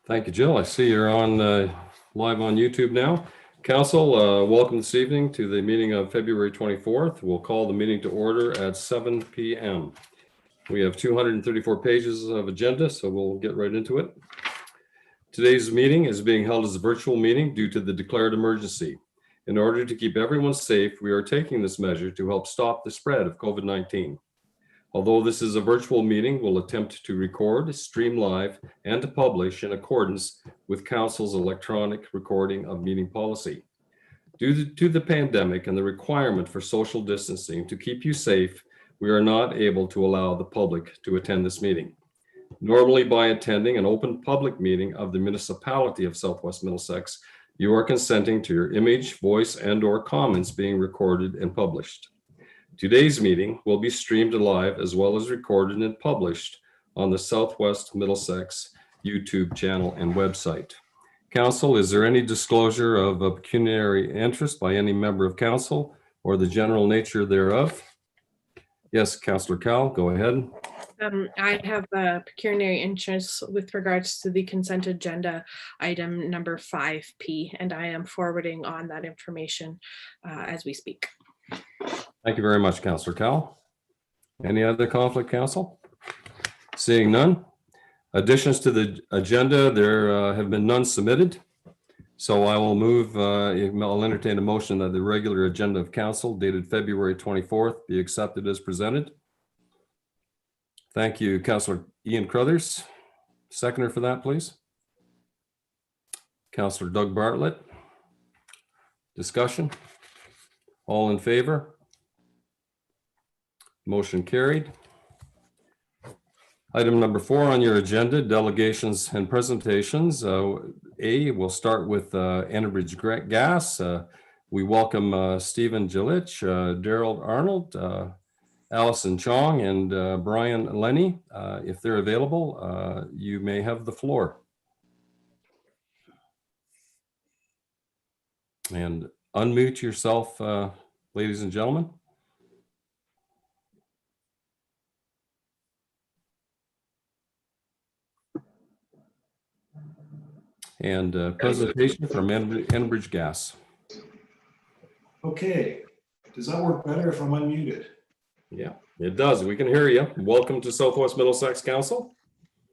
Thank you, Jill. I see you're on live on YouTube now. Council, welcome this evening to the meeting of February 24th. We'll call the meeting to order at 7 p.m. We have 234 pages of agenda, so we'll get right into it. Today's meeting is being held as a virtual meeting due to the declared emergency. In order to keep everyone safe, we are taking this measure to help stop the spread of COVID-19. Although this is a virtual meeting, we'll attempt to record, stream live, and to publish in accordance with Council's electronic recording of meeting policy. Due to the pandemic and the requirement for social distancing to keep you safe, we are not able to allow the public to attend this meeting. Normally, by attending an open public meeting of the municipality of Southwest Middlesex, you are consenting to your image, voice, and/or comments being recorded and published. Today's meeting will be streamed live as well as recorded and published on the Southwest Middlesex YouTube channel and website. Council, is there any disclosure of a pecuniary interest by any member of council or the general nature thereof? Yes, Councillor Cowell, go ahead. I have a pecuniary interest with regards to the consent agenda item number 5P, and I am forwarding on that information as we speak. Thank you very much, Councillor Cowell. Any other conflict, Council? Seeing none. Additions to the agenda, there have been none submitted. So I will move, I'll entertain a motion that the regular agenda of Council dated February 24th be accepted as presented. Thank you, Councillor Ian Crothers. Seconder for that, please. Councillor Doug Bartlett. Discussion. All in favor? Motion carried. Item number 4 on your agenda, delegations and presentations. We'll start with Enbridge Gas. We welcome Stephen Jilich, Daryl Arnold, Allison Chong, and Brian Lenny. If they're available, you may have the floor. And unmute yourself, ladies and gentlemen. And presentation from Enbridge Gas. Okay, does that work better if I'm unmuted? Yeah, it does. We can hear you. Welcome to Southwest Middlesex Council.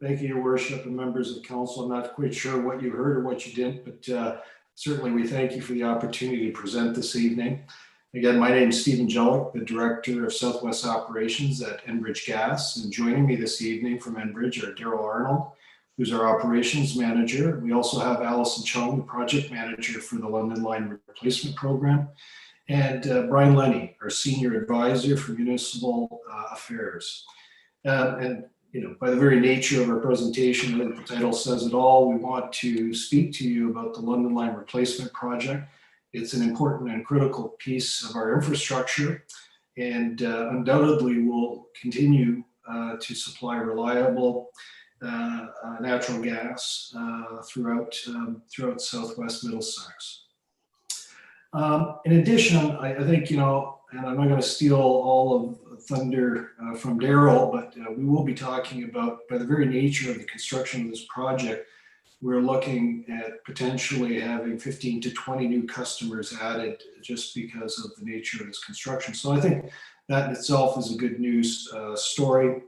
Thank you, Your Worship, and members of Council. I'm not quite sure what you heard or what you didn't, but certainly we thank you for the opportunity to present this evening. Again, my name is Stephen Jellick, the Director of Southwest Operations at Enbridge Gas, and joining me this evening from Enbridge are Daryl Arnold, who's our Operations Manager. We also have Allison Chung, the Project Manager for the London Line Replacement Program, and Brian Lenny, our Senior Advisor for Municipal Affairs. And by the very nature of our presentation, I think the title says it all. We want to speak to you about the London Line Replacement Project. It's an important and critical piece of our infrastructure, and undoubtedly will continue to supply reliable natural gas throughout Southwest Middlesex. In addition, I think, and I'm not going to steal all of thunder from Daryl, but we will be talking about, by the very nature of the construction of this project, we're looking at potentially having 15 to 20 new customers added just because of the nature of this construction. So I think that in itself is a good news story.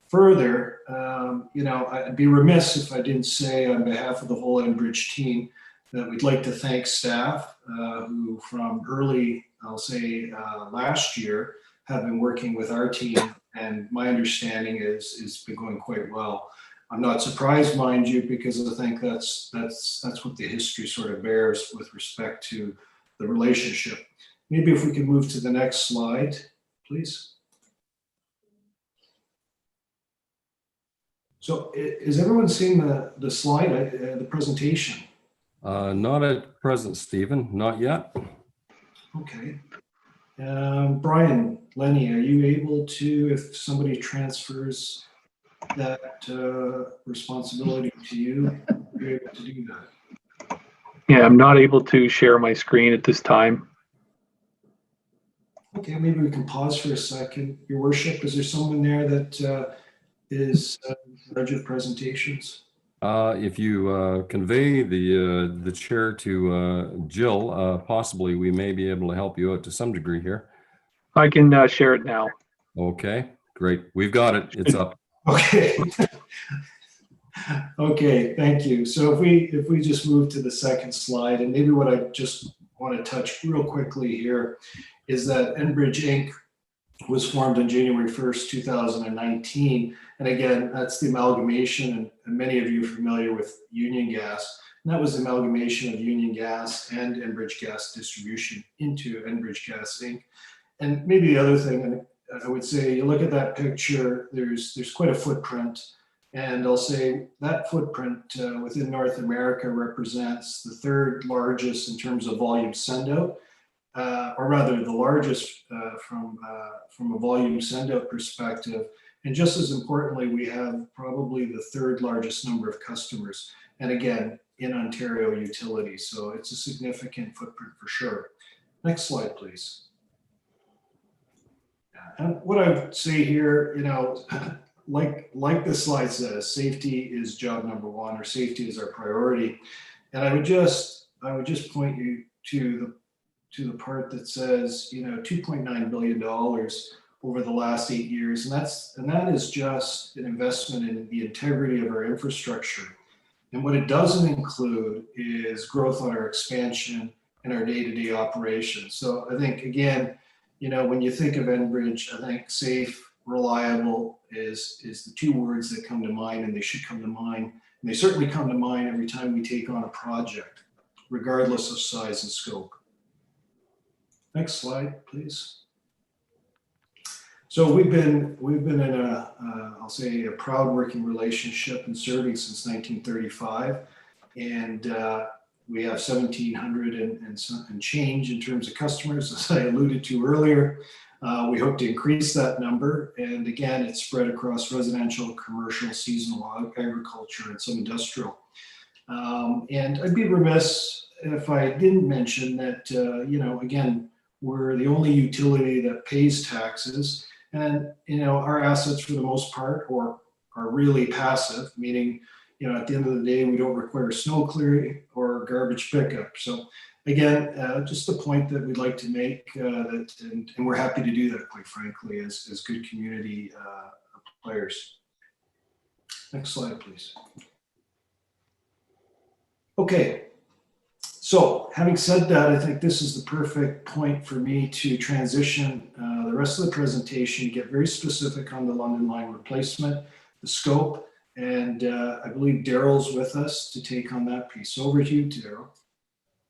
Further, I'd be remiss if I didn't say on behalf of the whole Enbridge team that we'd like to thank staff who from early, I'll say last year, have been working with our team, and my understanding is it's been going quite well. I'm not surprised, mind you, because I think that's what the history sort of bears with respect to the relationship. Maybe if we can move to the next slide, please. So is everyone seeing the slide, the presentation? Not at present, Stephen, not yet. Okay. Brian, Lenny, are you able to, if somebody transfers that responsibility to you, you're able to do that? Yeah, I'm not able to share my screen at this time. Okay, maybe we can pause for a second. Your Worship, is there someone there that is in charge of presentations? If you convey the chair to Jill, possibly we may be able to help you out to some degree here. I can share it now. Okay, great. We've got it. It's up. Okay. Okay, thank you. So if we just move to the second slide, and maybe what I just want to touch real quickly here is that Enbridge Inc. was formed on January 1st, 2019. And again, that's the amalgamation, and many of you are familiar with Union Gas. And that was the amalgamation of Union Gas and Enbridge Gas Distribution into Enbridge Gas Inc. And maybe the other thing, and I would say, you look at that picture, there's quite a footprint. And I'll say that footprint within North America represents the third largest in terms of volume send out, or rather the largest from a volume send out perspective. And just as importantly, we have probably the third largest number of customers. And again, in Ontario utilities. So it's a significant footprint for sure. Next slide, please. And what I would say here, like this slide says, safety is job number one, or safety is our priority. And I would just point you to the part that says, $2.9 billion over the last 8 years, and that is just an investment in the integrity of our infrastructure. And what it doesn't include is growth on our expansion and our day-to-day operations. So I think, again, when you think of Enbridge, I think safe, reliable is the two words that come to mind, and they should come to mind. And they certainly come to mind every time we take on a project, regardless of size and scope. Next slide, please. So we've been in I'll say a proud working relationship and serving since 1935, and we have 1,700 and change in terms of customers, as I alluded to earlier. We hope to increase that number, and again, it's spread across residential, commercial, seasonal, agriculture, and some industrial. And I'd be remiss if I didn't mention that, again, we're the only utility that pays taxes, and our assets for the most part are really passive, meaning at the end of the day we don't require snow clearing or garbage pickup. So again, just a point that we'd like to make, and we're happy to do that, quite frankly, as good community players. Next slide, please. Okay. So having said that, I think this is the perfect point for me to transition the rest of the presentation to get very specific on the London Line replacement, the scope, and I believe Daryl's with us to take on that piece. Over to you, Daryl.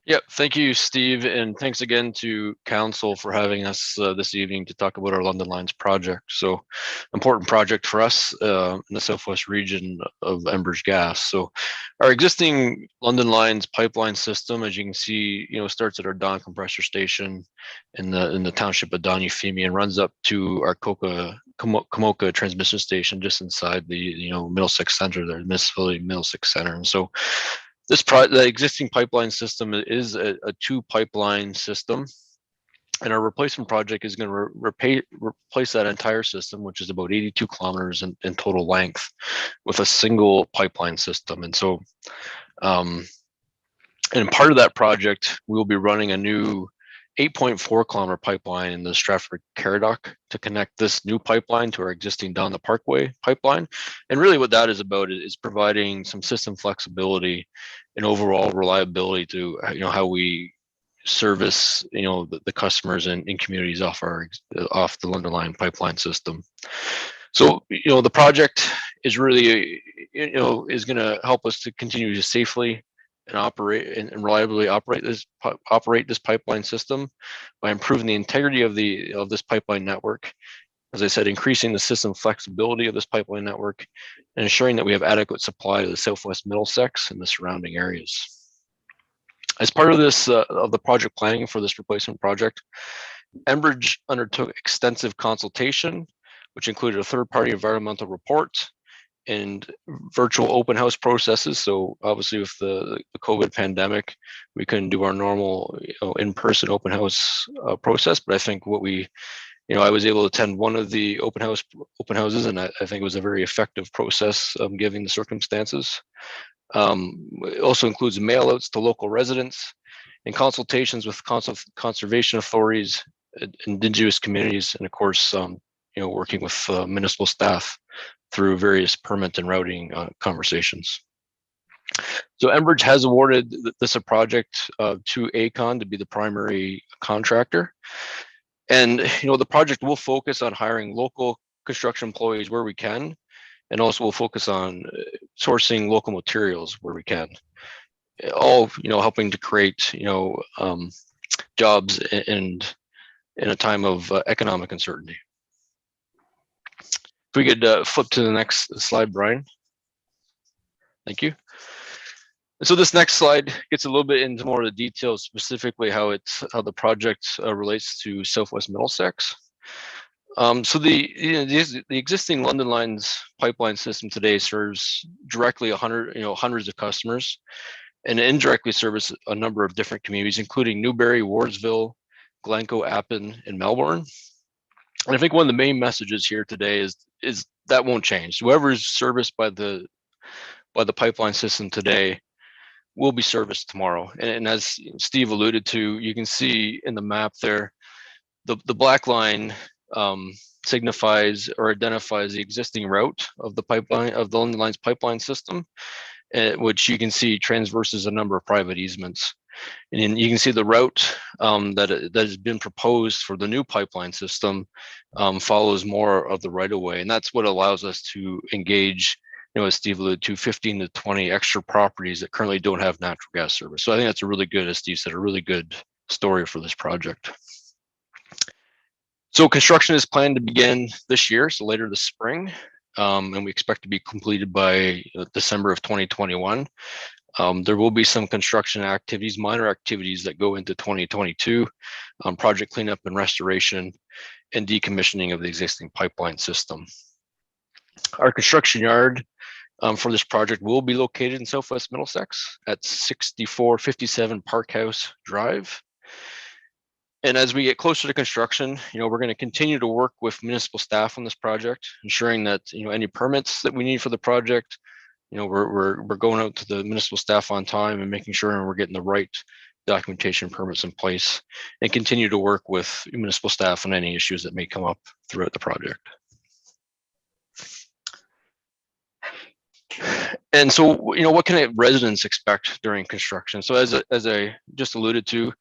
Yeah, thank you, Steve, and thanks again to Council for having us this evening to talk about our London Lines project. So, important project for us in the southwest region of Enbridge Gas. So, our existing London Lines pipeline system, as you can see, starts at our Don compressor station in the township of Don Euphemia and runs up to our Komoka transmission station just inside the Middlesex Center there, the municipality Middlesex Center, and so. The existing pipeline system is a two pipeline system, and our replacement project is going to replace that entire system, which is about 82 kilometers in total length, with a single pipeline system. And so, and part of that project, we will be running a new 8.4 kilometer pipeline in the Stratford Caradoc to connect this new pipeline to our existing Down the Parkway pipeline. And really what that is about is providing some system flexibility and overall reliability to how we service the customers and communities off the London Line pipeline system. So the project is really is going to help us to continue to safely and operate and reliably operate this pipeline system by improving the integrity of this pipeline network. As I said, increasing the system flexibility of this pipeline network and ensuring that we have adequate supply to the Southwest Middlesex and the surrounding areas. As part of this of the project planning for this replacement project, Enbridge undertook extensive consultation, which included a third-party environmental report and virtual open house processes. So obviously with the COVID pandemic, we couldn't do our normal in-person open house process. But I think what we I was able to attend one of the open houses, and I think it was a very effective process, given the circumstances. It also includes mailouts to local residents and consultations with conservation authorities, indigenous communities, and of course, working with municipal staff through various permit and routing conversations. So Enbridge has awarded this a project to AECON to be the primary contractor. And the project will focus on hiring local construction employees where we can, and also will focus on sourcing local materials where we can. All helping to create jobs and in a time of economic uncertainty. If we could flip to the next slide, Brian. Thank you. So this next slide gets a little bit into more of the details, specifically how the project relates to Southwest Middlesex. So the existing London Lines pipeline system today serves directly hundreds of customers, and indirectly service a number of different communities, including Newbury, Wardsville, Glencoe, Appin, and Melbourne. And I think one of the main messages here today is that won't change. Whoever is serviced by the pipeline system today will be serviced tomorrow. And as Steve alluded to, you can see in the map there, the black line signifies or identifies the existing route of the pipeline, of the London Lines pipeline system, which you can see transverses a number of private easements. And you can see the route that has been proposed for the new pipeline system follows more of the right of way. And that's what allows us to engage, as Steve alluded to, 15 to 20 extra properties that currently don't have natural gas service. So I think that's a really good, as Steve said, a really good story for this project. So construction is planned to begin this year, so later this spring, and we expect to be completed by December of 2021. There will be some construction activities, minor activities that go into 2022, project cleanup and restoration and decommissioning of the existing pipeline system. Our construction yard for this project will be located in Southwest Middlesex at 6457 Park House Drive. And as we get closer to construction, we're going to continue to work with municipal staff on this project, ensuring that any permits that we need for the project, we're going out to the municipal staff on time and making sure we're getting the right documentation permits in place, and continue to work with municipal staff on any issues that may come up throughout the project. And so, what can residents expect during construction? So as I just alluded to,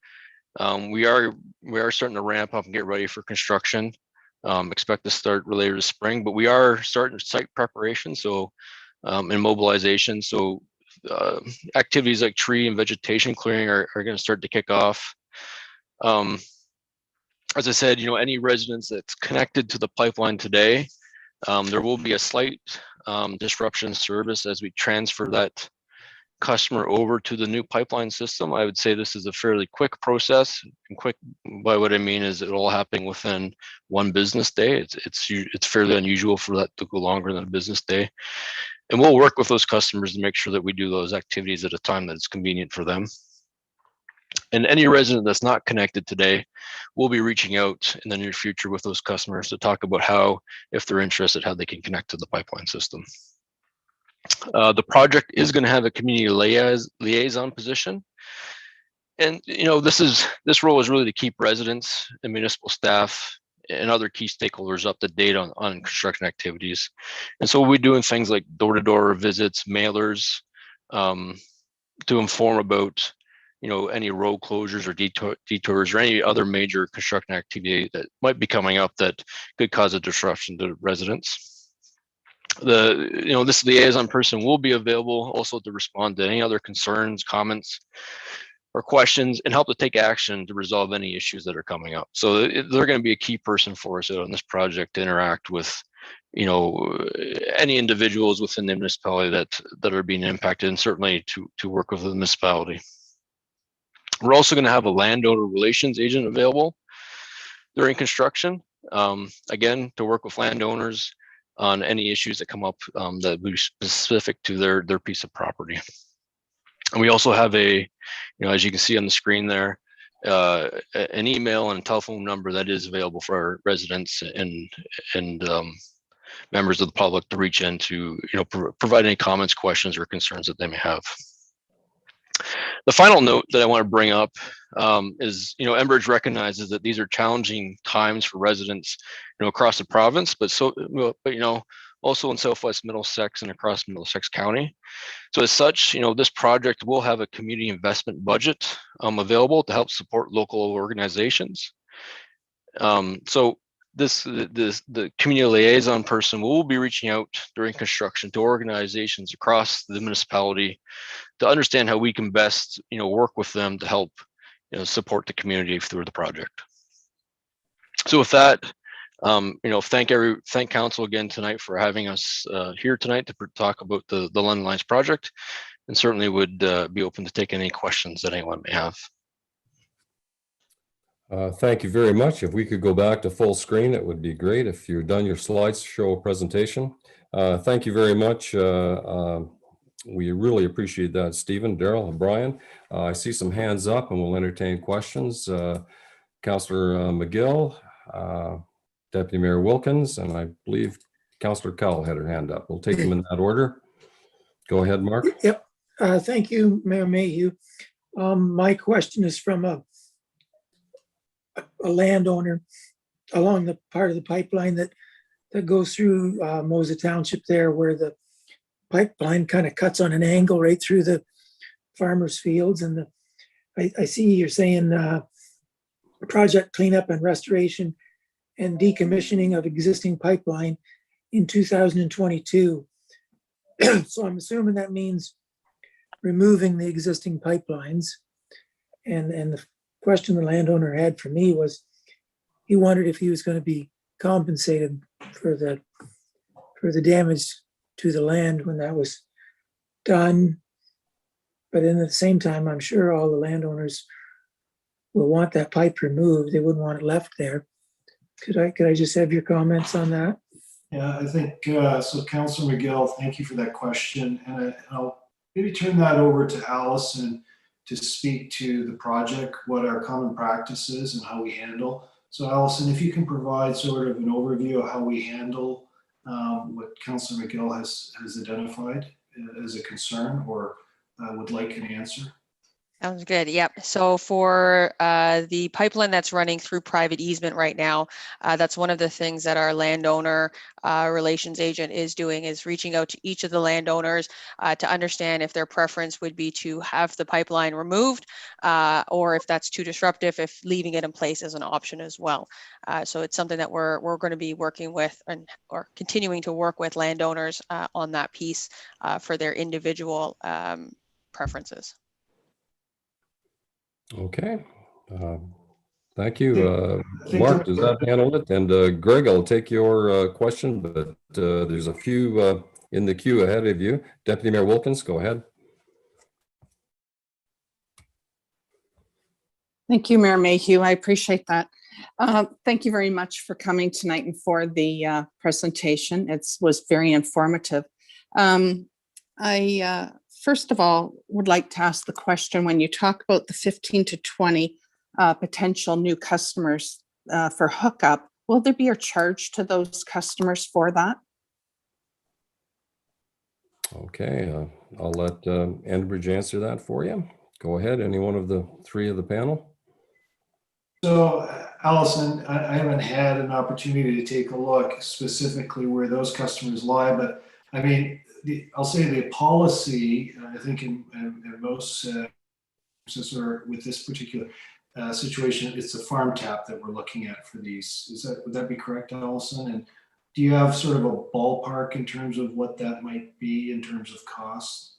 we are starting to ramp up and get ready for construction. Expect to start later this spring, but we are starting site preparation, so and mobilization. So activities like tree and vegetation clearing are going to start to kick off. As I said, any residents that's connected to the pipeline today, there will be a slight disruption in service as we transfer that customer over to the new pipeline system. I would say this is a fairly quick process, and quick by what I mean is it all happening within one business day. It's fairly unusual for that to go longer than a business day, and we'll work with those customers to make sure that we do those activities at a time that is convenient for them. And any resident that's not connected today, we'll be reaching out in the near future with those customers to talk about how, if they're interested, how they can connect to the pipeline system. The project is going to have a community liaison position, and this role is really to keep residents and municipal staff and other key stakeholders up to date on construction activities. And so we'll be doing things like door-to-door visits, mailers, to inform about any road closures or detours or any other major construction activity that might be coming up that could cause a disruption to residents. This liaison person will be available also to respond to any other concerns, comments, or questions, and help to take action to resolve any issues that are coming up. So they're going to be a key person for us on this project to interact with, any individuals within the municipality that are being impacted, and certainly to work with the municipality. We're also going to have a landowner relations agent available during construction, again, to work with landowners on any issues that come up that would be specific to their piece of property. And we also have as you can see on the screen there, an email and a telephone number that is available for our residents and members of the public to reach in to provide any comments, questions, or concerns that they may have. The final note that I want to bring up is, Enbridge recognizes that these are challenging times for residents, across the province, but also in Southwest Middlesex and across Middlesex County. So as such, this project will have a community investment budget available to help support local organizations. So the community liaison person will be reaching out during construction to organizations across the municipality to understand how we can best, work with them to help, support the community through the project. So with that, thank council again tonight for having us here tonight to talk about the London Lines project, and certainly would be open to take any questions that anyone may have. Thank you very much. If we could go back to full screen, it would be great. If you're done your slideshow presentation. Thank you very much. We really appreciate that, Stephen, Daryl, and Brian. I see some hands up and we'll entertain questions. Councillor McGill, Deputy Mayor Wilkins, and I believe Councillor Cowell had her hand up. We'll take them in that order. Go ahead, Mark. Yep. Thank you, Mayor Mayhew. My question is from a landowner along the part of the pipeline that goes through Mosa Township there, where the pipeline kind of cuts on an angle right through the farmers' fields. And I see you're saying project cleanup and restoration and decommissioning of existing pipeline in 2022. So I'm assuming that means removing the existing pipelines. And the question the landowner had for me was, he wondered if he was going to be compensated for the damage to the land when that was done. But then at the same time, I'm sure all the landowners will want that pipe removed. They wouldn't want it left there. Could I just have your comments on that? Yeah, I think so. Councillor McGill, thank you for that question, and I'll maybe turn that over to Allison to speak to the project, what our common practice is, and how we handle. So, Allison, if you can provide sort of an overview of how we handle what Councillor McGill has identified as a concern, or would like an answer. Sounds good. Yep. So for the pipeline that's running through private easement right now, that's one of the things that our landowner relations agent is doing, is reaching out to each of the landowners to understand if their preference would be to have the pipeline removed, or if that's too disruptive, if leaving it in place is an option as well. So it's something that we're going to be working with or continuing to work with landowners on that piece for their individual preferences. Okay. Thank you. Mark, does that handle it? And Greg, I'll take your question, but there's a few in the queue ahead of you. Deputy Mayor Wilkins, go ahead. Thank you, Mayor Mayhew. I appreciate that. Thank you very much for coming tonight and for the presentation. It was very informative. I first of all would like to ask the question, when you talk about the 15 to 20 potential new customers for hookup, will there be a charge to those customers for that? Okay, I'll let Enbridge answer that for you. Go ahead, any one of the three of the panel. So, Allison, I haven't had an opportunity to take a look specifically where those customers lie, but I mean, I'll say the policy, I think in most or with this particular situation, it's a farm tap that we're looking at for these. Would that be correct, Allison? And do you have sort of a ballpark in terms of what that might be in terms of costs?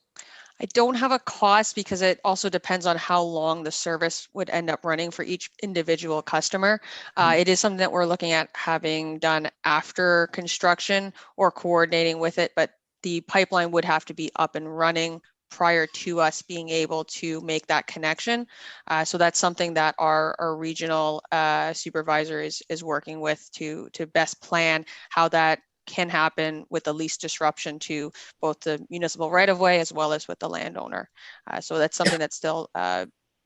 I don't have a cost because it also depends on how long the service would end up running for each individual customer. It is something that we're looking at having done after construction or coordinating with it, but the pipeline would have to be up and running prior to us being able to make that connection. So that's something that our regional supervisor is working with to best plan how that can happen with the least disruption to both the municipal right of way as well as with the landowner. So that's something that's still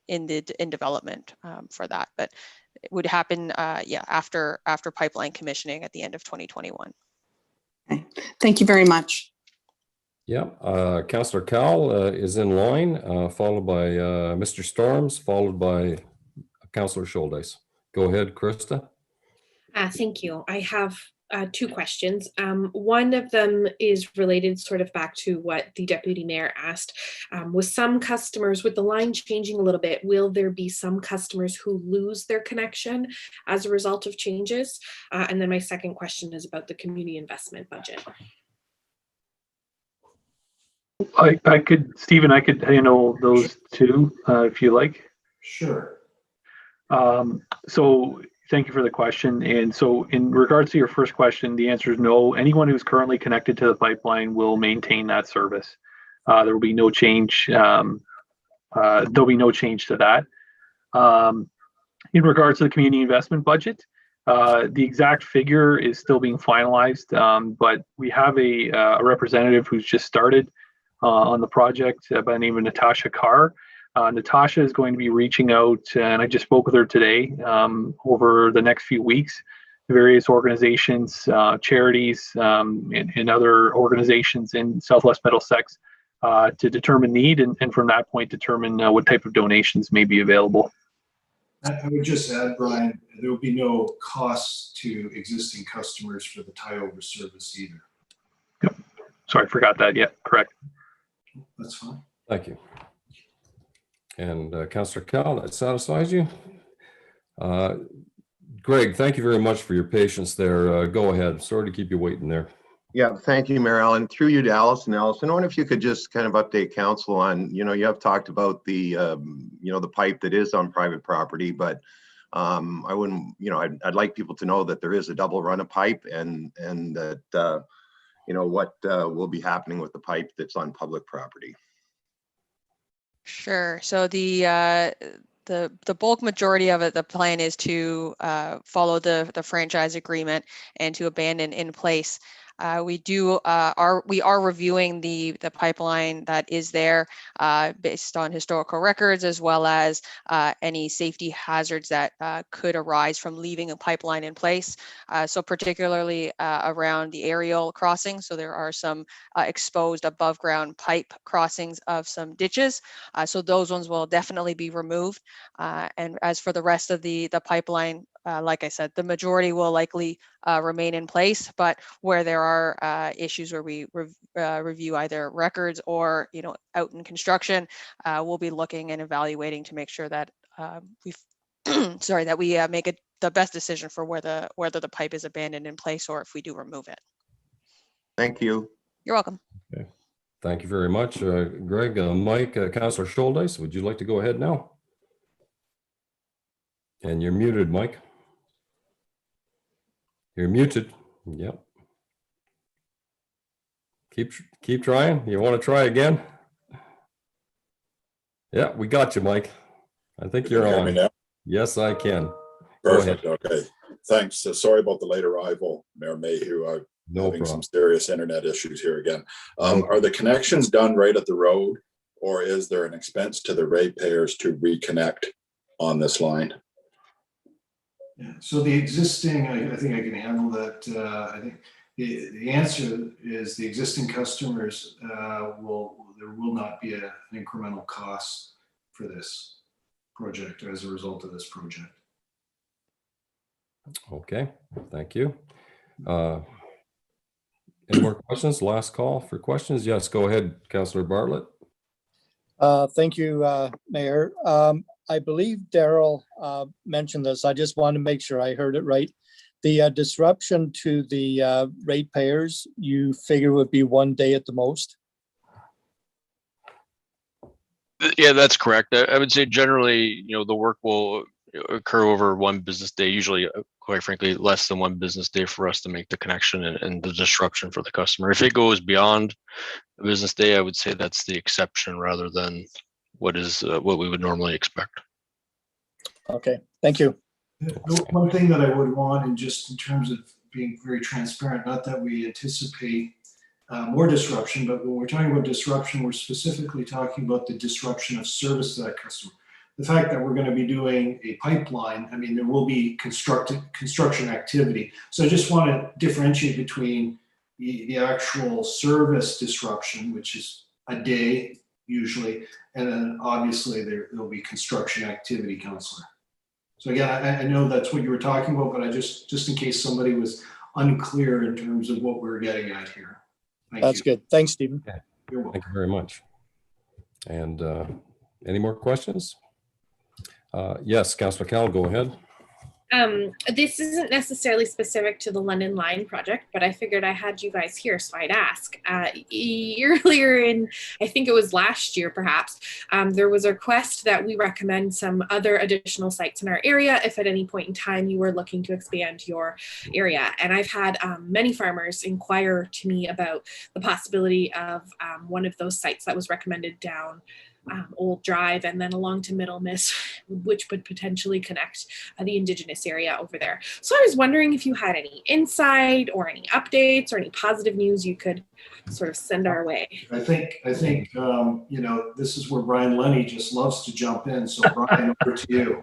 in development for that, but it would happen after pipeline commissioning at the end of 2021. Okay. Thank you very much. Yeah, Councillor Cowell is in line, followed by Mr. Storms, followed by Councillor Scholdeis. Go ahead, Krista. Thank you. I have two questions. One of them is related sort of back to what the Deputy Mayor asked. With some customers, with the line changing a little bit, will there be some customers who lose their connection as a result of changes? And then my second question is about the community investment budget. I could, Stephen, I could handle those two if you like. Sure. So thank you for the question. And so in regards to your first question, the answer is no. Anyone who's currently connected to the pipeline will maintain that service. There will be no change. There'll be no change to that. In regards to the community investment budget, the exact figure is still being finalized, but we have a representative who's just started on the project by the name of Natasha Carr. Natasha is going to be reaching out, and I just spoke with her today, over the next few weeks, to various organizations, charities, and other organizations in Southwest Middlesex to determine need, and from that point determine what type of donations may be available. I would just add, Brian, there will be no costs to existing customers for the tie-over service either. Yep. Sorry, I forgot that. Yeah, correct. That's fine. Thank you. And Councillor Cowell, that satisfies you? Greg, thank you very much for your patience there. Go ahead. Sorry to keep you waiting there. Yeah, thank you, Mayor Allen. Through you to Allison. Allison, I wonder if you could just kind of update council on, you have talked about the, the pipe that is on private property, but I wouldn't, I'd like people to know that there is a double run of pipe and that, what will be happening with the pipe that's on public property. Sure. So the bulk majority of it, the plan is to follow the franchise agreement and to abandon in place. We are reviewing the pipeline that is there based on historical records, as well as any safety hazards that could arise from leaving a pipeline in place. So particularly around the aerial crossing. So there are some exposed above ground pipe crossings of some ditches. So those ones will definitely be removed. And as for the rest of the pipeline, like I said, the majority will likely remain in place, but where there are issues where we review either records or out in construction, we'll be looking and evaluating to make sure that we make the best decision for whether the pipe is abandoned in place or if we do remove it. Thank you. You're welcome. Okay. Thank you very much, Greg. Mike, Councillor Scholdeis, would you like to go ahead now? And you're muted, Mike. You're muted. Yep. Keep trying. You want to try again? Yeah, we got you, Mike. I think you're on. Hear me now? Yes, I can. Perfect. Okay. Thanks. Sorry about the late arrival, Mayor Mayhew. I'm having some serious internet issues here again. Are the connections done right at the road, or is there an expense to the ratepayers to reconnect on this line? Yeah. So the existing, I think I can handle that. I think the answer is the existing customers there will not be an incremental cost for this project as a result of this project. Okay, thank you. Any more questions? Last call for questions. Yes, go ahead, Councillor Bartlett. Thank you, Mayor. I believe Daryl mentioned this. I just want to make sure I heard it right. The disruption to the ratepayers, you figure would be 1 day at the most? Yeah, that's correct. I would say generally, the work will occur over 1 business day, usually, quite frankly, less than 1 business day for us to make the connection and the disruption for the customer. If it goes beyond a business day, I would say that's the exception rather than what we would normally expect. Okay, thank you. The one thing that I would want, and just in terms of being very transparent, not that we anticipate more disruption, but when we're talking about disruption, we're specifically talking about the disruption of service to that customer. the fact that we're going to be doing a pipeline, I mean, there will be construction activity. So I just want to differentiate between the actual service disruption, which is a day usually, and then obviously there'll be construction activity, Councillor. So again, I know that's what you were talking about, but I just in case somebody was unclear in terms of what we're getting at here. That's good. Thanks, Stephen. Yeah. You're welcome. Thank you very much. And any more questions? Yes, Councillor Cal, go ahead. This isn't necessarily specific to the London Line project, but I figured I had you guys here, so I'd ask. Earlier in, I think it was last year perhaps, there was a request that we recommend some other additional sites in our area if at any point in time you were looking to expand your area. And I've had many farmers inquire to me about the possibility of one of those sites that was recommended down Old Drive and then along to Middle Miss, which would potentially connect the Indigenous area over there. So I was wondering if you had any insight or any updates or any positive news you could sort of send our way. I think you know, this is where Brian Lenny just loves to jump in. So Brian, over to you.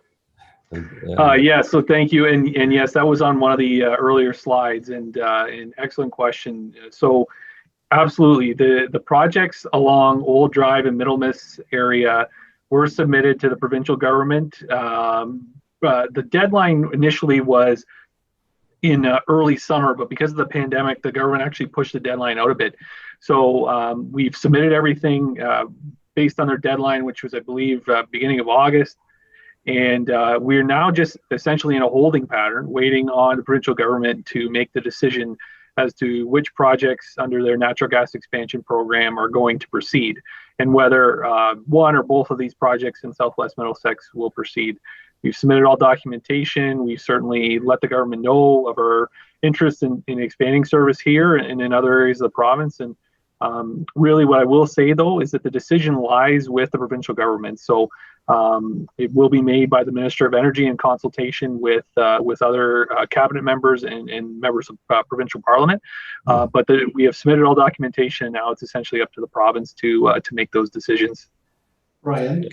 Yeah, so thank you. And yes, that was on one of the earlier slides, and an excellent question. So absolutely, the projects along Old Drive and Middle Miss area were submitted to the provincial government. The deadline initially was in early summer, but because of the pandemic, the government actually pushed the deadline out a bit. So we've submitted everything based on their deadline, which was, I believe, beginning of August. And we're now just essentially in a holding pattern, waiting on the provincial government to make the decision as to which projects under their natural gas expansion program are going to proceed, and whether one or both of these projects in Southwest Middlesex will proceed. We've submitted all documentation. We've certainly let the government know of our interest in expanding service here and in other areas of the province. And really what I will say, though, is that the decision lies with the provincial government. So it will be made by the Minister of Energy in consultation with other cabinet members and members of provincial parliament. But we have submitted all documentation, and now it's essentially up to the province to make those decisions. Brian,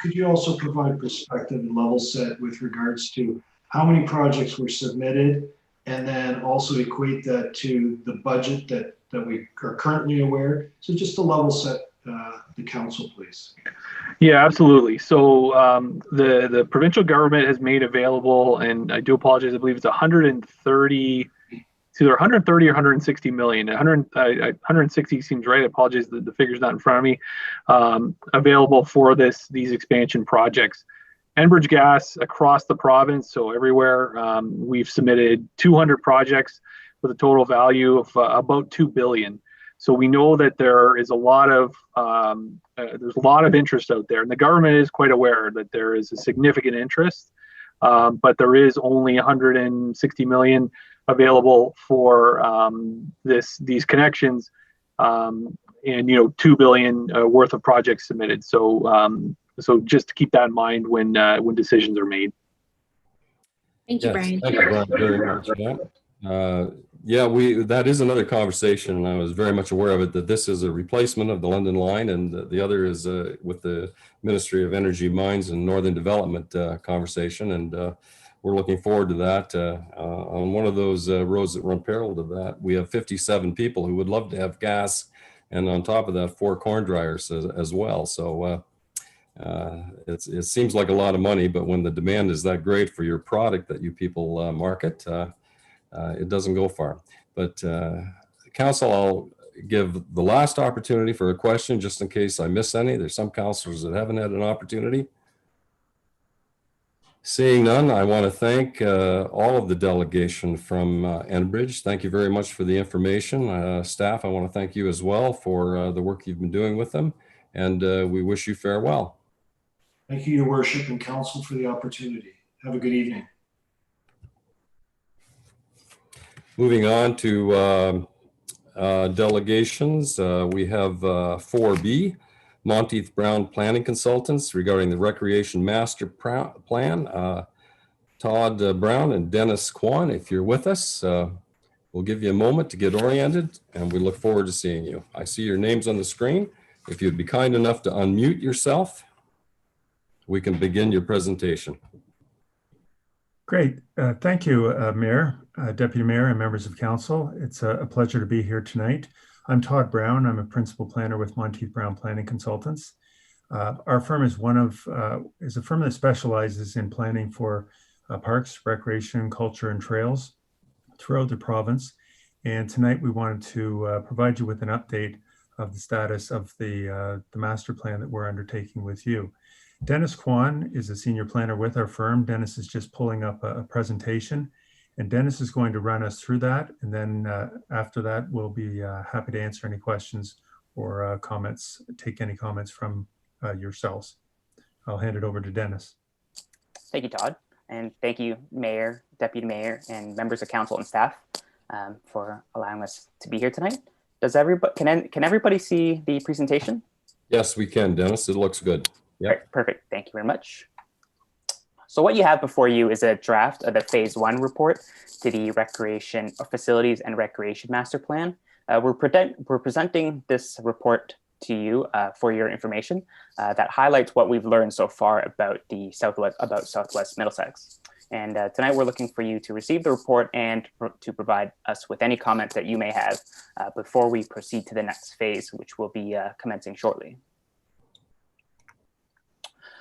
could you also provide perspective and level set with regards to how many projects were submitted, and then also equate that to the budget that we are currently aware? So just to level set the council, please. Yeah, absolutely. So the provincial government has made available, and I do apologize, I believe it's 130, it's either 130 or 160 million. 160 seems right. I apologize, the figure's not in front of me. Available for these expansion projects. Enbridge Gas across the province, so everywhere, we've submitted 200 projects with a total value of about $2 billion. So we know that there is a lot of interest out there, and the government is quite aware that there is a significant interest, but there is only 160 million available for these connections, and $2 billion worth of projects submitted. So so just to keep that in mind when decisions are made. Thank you, Brian. Thank you, Brian, very much for that. Yeah, that is another conversation, and I was very much aware of it, that this is a replacement of the London Line, and the other is with the Ministry of Energy, Mines and Northern Development conversation, and we're looking forward to that. On one of those roads that run parallel to that, we have 57 people who would love to have gas, and on top of that, 4 corn dryers as well. So it seems like a lot of money, but when the demand is that great for your product that you people market, it doesn't go far. But council, I'll give the last opportunity for a question just in case I miss any. There's some councilors that haven't had an opportunity. Seeing none, I want to thank all of the delegation from Enbridge. Thank you very much for the information. Staff, I want to thank you as well for the work you've been doing with them, and we wish you farewell. Thank you, Your Worship and Council, for the opportunity. Have a good evening. Moving on to delegations, we have 4B, Monteith Brown Planning Consultants regarding the Recreation Master Plan. Todd Brown and Dennis Kwan, if you're with us, we'll give you a moment to get oriented, and we look forward to seeing you. I see your names on the screen. If you'd be kind enough to unmute yourself. we can begin your presentation. Great. Thank you, Mayor, Deputy Mayor, and members of council. It's a pleasure to be here tonight. I'm Todd Brown. I'm a principal planner with Monteith Brown Planning Consultants. Our firm is a firm that specializes in planning for parks, recreation, culture, and trails throughout the province. And tonight we wanted to provide you with an update of the status of the master plan that we're undertaking with you. Dennis Kwan is a senior planner with our firm. Dennis is just pulling up a presentation, and Dennis is going to run us through that. And then after that, we'll be happy to answer any questions or comments, take any comments from yourselves. I'll hand it over to Dennis. Thank you, Todd. And thank you, Mayor, Deputy Mayor, and members of council and staff for allowing us to be here tonight. Does everybody, can everybody see the presentation? Yes, we can, Dennis. It looks good. Yeah. Right, perfect. Thank you very much. So what you have before you is a draft of the Phase 1 report to the Recreation Facilities and Recreation Master Plan. We're presenting this report to you for your information that highlights what we've learned so far about Southwest Middlesex. And tonight we're looking for you to receive the report and to provide us with any comments that you may have before we proceed to the next phase, which will be commencing shortly.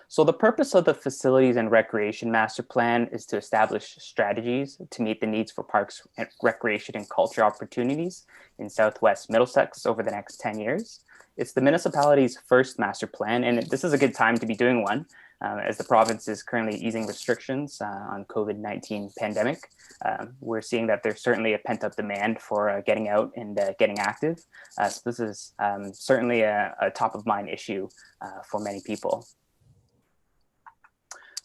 So the purpose of the Facilities and Recreation Master Plan is to establish strategies to meet the needs for parks, recreation, and culture opportunities in Southwest Middlesex over the next 10 years. It's the municipality's first master plan, and this is a good time to be doing one as the province is currently easing restrictions on COVID-19 pandemic. We're seeing that there's certainly a pent-up demand for getting out and getting active. So this is certainly a top-of-mind issue for many people.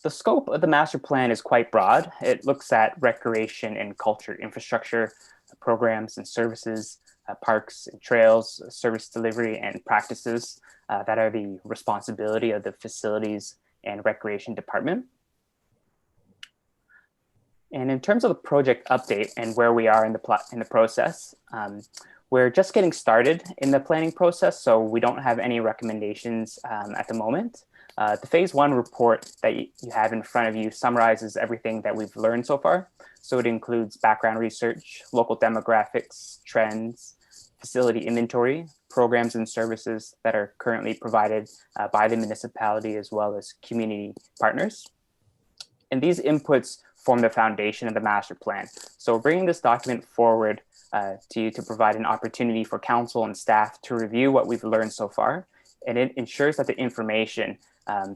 The scope of the master plan is quite broad. It looks at recreation and culture infrastructure, programs and services, parks and trails, service delivery and practices that are the responsibility of the Facilities and Recreation Department. And in terms of the project update and where we are in the process, we're just getting started in the planning process, so we don't have any recommendations at the moment. The Phase 1 report that you have in front of you summarizes everything that we've learned so far. So it includes background research, local demographics, trends, facility inventory, programs and services that are currently provided by the municipality as well as community partners. And these inputs form the foundation of the master plan. So we're bringing this document forward to you to provide an opportunity for council and staff to review what we've learned so far. And it ensures that the information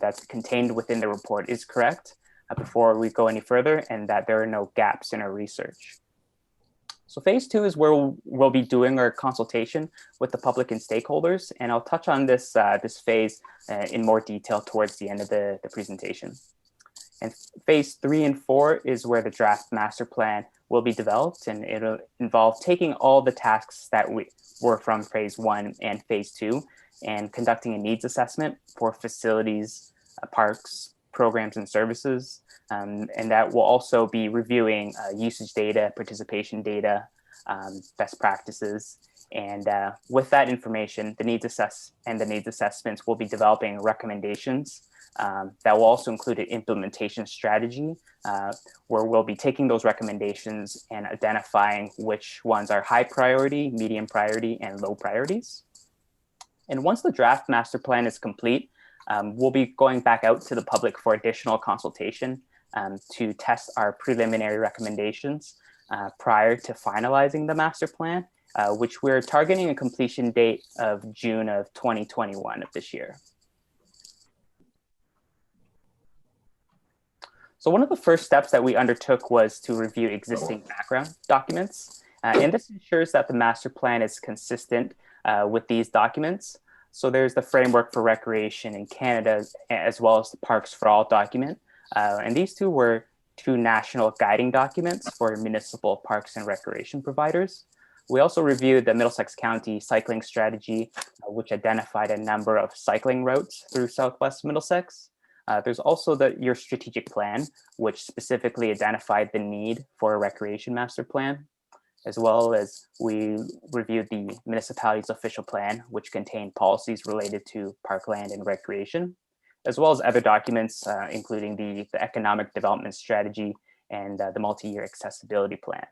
that's contained within the report is correct before we go any further, and that there are no gaps in our research. So Phase 2 is where we'll be doing our consultation with the public and stakeholders, and I'll touch on this, this phase in more detail towards the end of the presentation. And Phase 3 and 4 is where the draft master plan will be developed, and it'll involve taking all the tasks that were from Phase 1 and Phase 2 and conducting a needs assessment for facilities, parks, programs, and services. And that will also be reviewing usage data, participation data, best practices. And with that information, the needs assessments will be developing recommendations that will also include an implementation strategy where we'll be taking those recommendations and identifying which ones are high priority, medium priority, and low priorities. And once the draft master plan is complete, we'll be going back out to the public for additional consultation to test our preliminary recommendations prior to finalizing the master plan, which we're targeting a completion date of June of 2021 of this year. So one of the first steps that we undertook was to review existing background documents. And this ensures that the master plan is consistent with these documents. So there's the Framework for Recreation in Canada, as well as the Parks for All document. And these two were two national guiding documents for municipal parks and recreation providers. We also reviewed the Middlesex County Cycling Strategy, which identified a number of cycling routes through Southwest Middlesex. There's also your strategic plan, which specifically identified the need for a recreation master plan, as well as we reviewed the municipality's official plan, which contained policies related to parkland and recreation. as well as other documents, including the economic development strategy and the multi-year accessibility plan.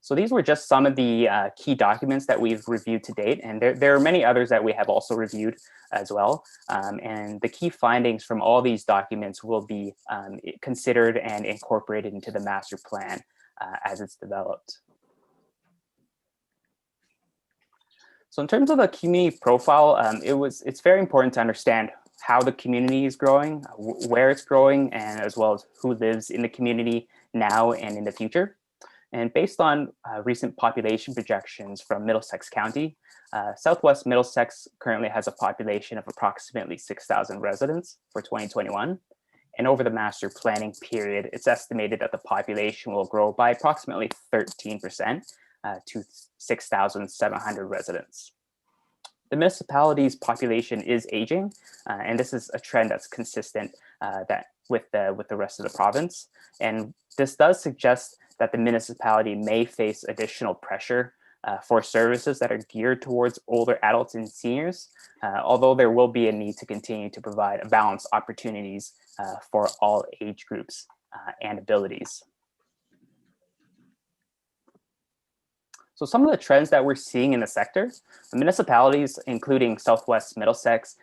So these were just some of the key documents that we've reviewed to date, and there are many others that we have also reviewed as well. And the key findings from all these documents will be considered and incorporated into the master plan as it's developed. So in terms of the community profile, it's very important to understand how the community is growing, where it's growing, and as well as who lives in the community now and in the future. And based on recent population projections from Middlesex County, Southwest Middlesex currently has a population of approximately 6,000 residents for 2021. And over the master planning period, it's estimated that the population will grow by approximately 13% to 6,700 residents. The municipality's population is aging, and this is a trend that's consistent with the rest of the province. And this does suggest that the municipality may face additional pressure for services that are geared towards older adults and seniors, although there will be a need to continue to provide balanced opportunities for all age groups and abilities. So some of the trends that we're seeing in the sector, the municipalities, including Southwest Middlesex,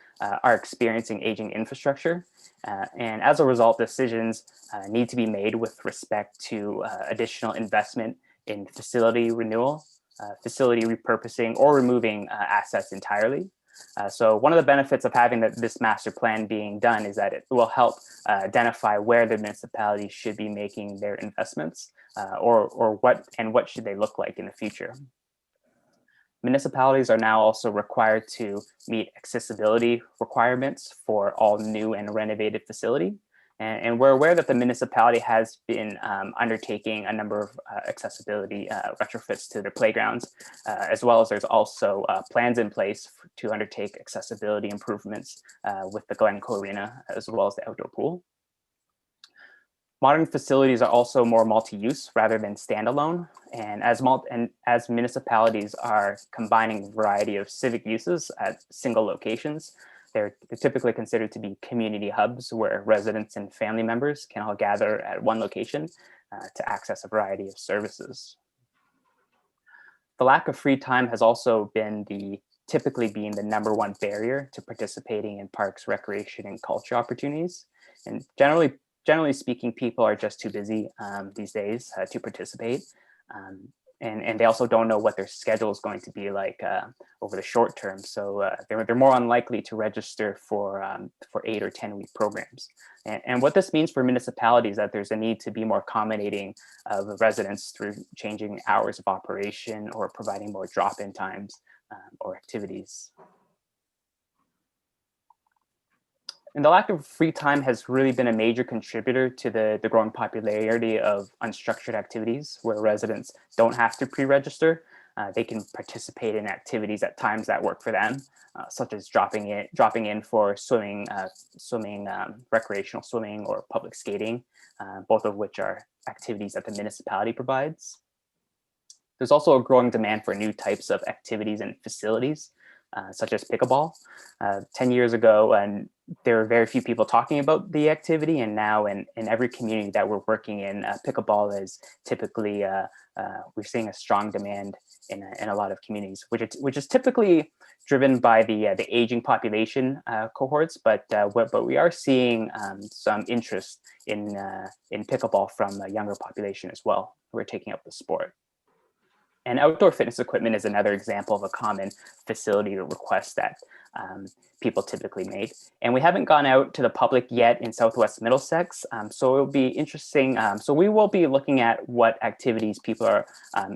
are experiencing aging infrastructure. And as a result, decisions need to be made with respect to additional investment in facility renewal, facility repurposing, or removing assets entirely. So one of the benefits of having this master plan being done is that it will help identify where the municipality should be making their investments, or what should they look like in the future. Municipalities are now also required to meet accessibility requirements for all new and renovated facility. And we're aware that the municipality has been undertaking a number of accessibility retrofits to their playgrounds, as well as there's also plans in place to undertake accessibility improvements with the Glencoe Arena, as well as the outdoor pool. Modern facilities are also more multi-use rather than standalone. And as municipalities are combining a variety of civic uses at single locations, they're typically considered to be community hubs where residents and family members can all gather at one location to access a variety of services. The lack of free time has also been typically being the #1 barrier to participating in parks, recreation, and culture opportunities. And generally speaking, people are just too busy these days to participate. And they also don't know what their schedule is going to be like over the short term. So they're more unlikely to register for 8 or 10 week programs. And what this means for municipalities is that there's a need to be more accommodating of residents through changing hours of operation or providing more drop-in times or activities. And the lack of free time has really been a major contributor to the growing popularity of unstructured activities where residents don't have to pre-register. They can participate in activities at times that work for them, such as dropping in for swimming, recreational swimming, or public skating, both of which are activities that the municipality provides. There's also a growing demand for new types of activities and facilities, such as pickleball. 10 years ago, and there were very few people talking about the activity, and now in every community that we're working in, pickleball is typically, we're seeing a strong demand in a lot of communities, which is typically driven by the aging population cohorts, but we are seeing some interest in pickleball from a younger population as well, who are taking up the sport. And outdoor fitness equipment is another example of a common facility request that people typically make. And we haven't gone out to the public yet in Southwest Middlesex, so it'll be interesting. So we will be looking at what activities people are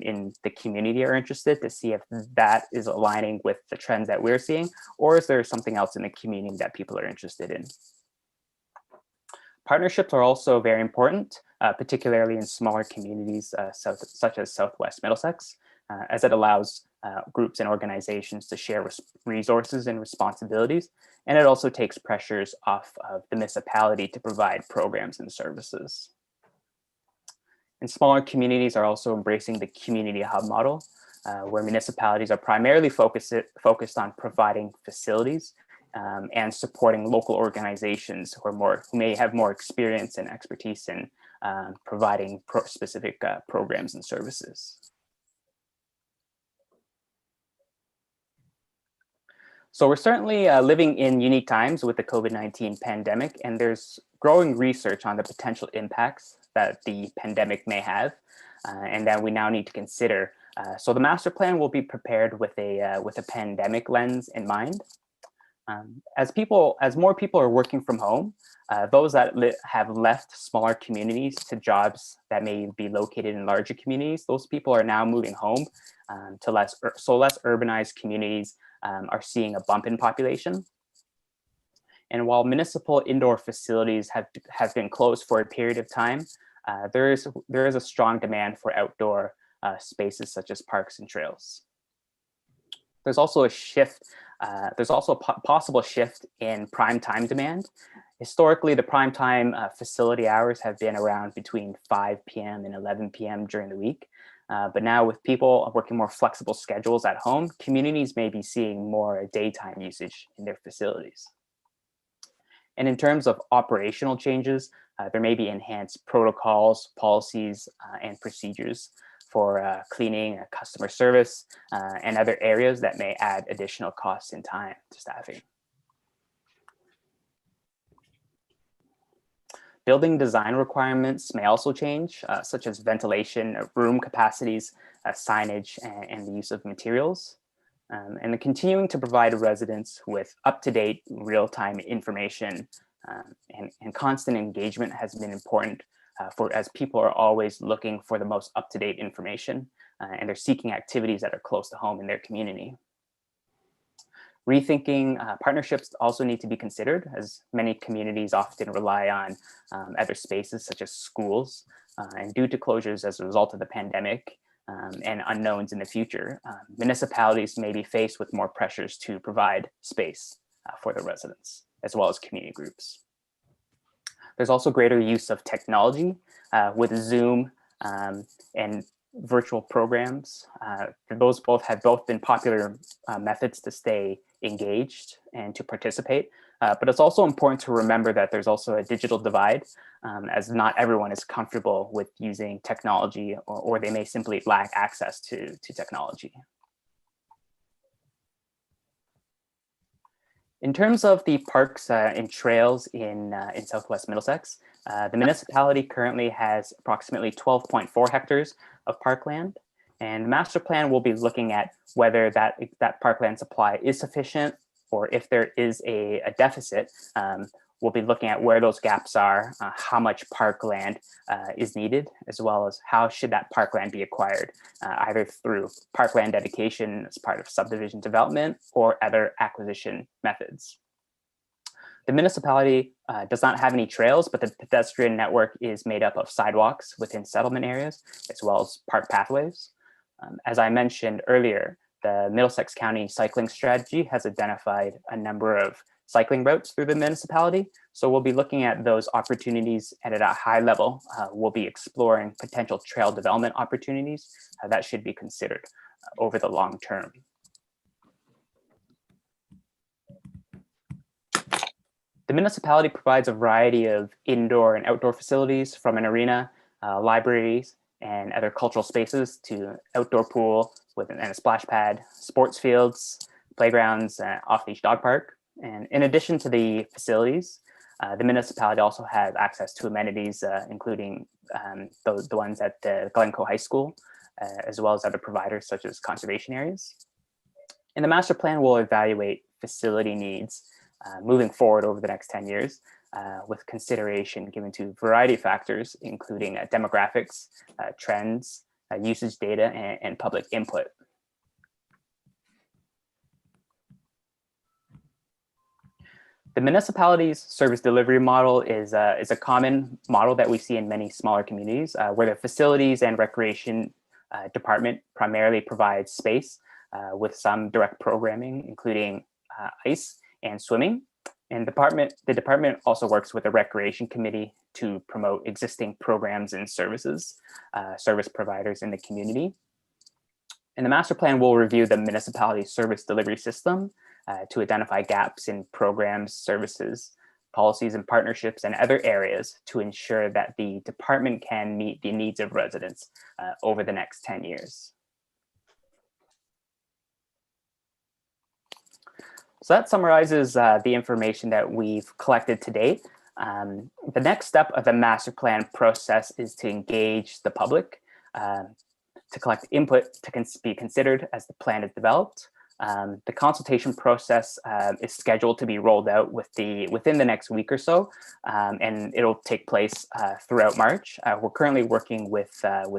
in the community are interested to see if that is aligning with the trends that we're seeing, or is there something else in the community that people are interested in. Partnerships are also very important, particularly in smaller communities such as Southwest Middlesex, as it allows groups and organizations to share resources and responsibilities, and it also takes pressures off of the municipality to provide programs and services. And smaller communities are also embracing the community hub model, where municipalities are primarily focused on providing facilities, and supporting local organizations who may have more experience and expertise in providing specific programs and services. So we're certainly living in unique times with the COVID-19 pandemic, and there's growing research on the potential impacts that the pandemic may have, and that we now need to consider. So the master plan will be prepared with a pandemic lens in mind. As more people are working from home, those that have left smaller communities to jobs that may be located in larger communities, those people are now moving home to less urbanized communities are seeing a bump in population. And while municipal indoor facilities have been closed for a period of time, there is a strong demand for outdoor spaces such as parks and trails. There's also a shift. There's also a possible shift in prime time demand. Historically, the prime time facility hours have been around between 5 p.m. and 11 p.m. during the week. But now with people working more flexible schedules at home, communities may be seeing more daytime usage in their facilities. And in terms of operational changes, there may be enhanced protocols, policies, and procedures for cleaning, customer service, and other areas that may add additional costs and time to staffing. Building design requirements may also change, such as ventilation, room capacities, signage, and the use of materials. And continuing to provide residents with up-to-date, real-time information and constant engagement has been important as people are always looking for the most up-to-date information, and they're seeking activities that are close to home in their community. Rethinking partnerships also need to be considered, as many communities often rely on other spaces such as schools, and due to closures as a result of the pandemic and unknowns in the future, municipalities may be faced with more pressures to provide space for the residents, as well as community groups. There's also greater use of technology with Zoom and virtual programs. Those have both been popular methods to stay engaged and to participate. But it's also important to remember that there's also a digital divide, as not everyone is comfortable with using technology, or they may simply lack access to technology. In terms of the parks and trails in Southwest Middlesex, the municipality currently has approximately 12.4 hectares of parkland, and the master plan will be looking at whether that parkland supply is sufficient, or if there is a deficit, we'll be looking at where those gaps are, how much parkland is needed, as well as how should that parkland be acquired, either through parkland dedication as part of subdivision development or other acquisition methods. The municipality does not have any trails, but the pedestrian network is made up of sidewalks within settlement areas, as well as park pathways. As I mentioned earlier, the Middlesex County Cycling Strategy has identified a number of cycling routes through the municipality. So we'll be looking at those opportunities, and at a high level, we'll be exploring potential trail development opportunities that should be considered over the long term. The municipality provides a variety of indoor and outdoor facilities, from an arena, libraries, and other cultural spaces to outdoor pool and a splash pad, sports fields, playgrounds, off-leash dog park. And in addition to the facilities, the municipality also has access to amenities, including the ones at the Glencoe High School, as well as other providers such as conservation areas. And the master plan will evaluate facility needs moving forward over the next 10 years, with consideration given to a variety of factors, including demographics, trends, usage data, and public input. The municipality's service delivery model is a common model that we see in many smaller communities, where the facilities and recreation department primarily provides space with some direct programming, including ice and swimming. And the department also works with the recreation committee to promote existing programs and services, service providers in the community. And the master plan will review the municipality service delivery system to identify gaps in programs, services, policies, and partnerships and other areas to ensure that the department can meet the needs of residents over the next 10 years. So that summarizes the information that we've collected to date. The next step of the master plan process is to engage the public to collect input to be considered as the plan is developed. The consultation process is scheduled to be rolled out within the next week or so, and it'll take place throughout March. We're currently working with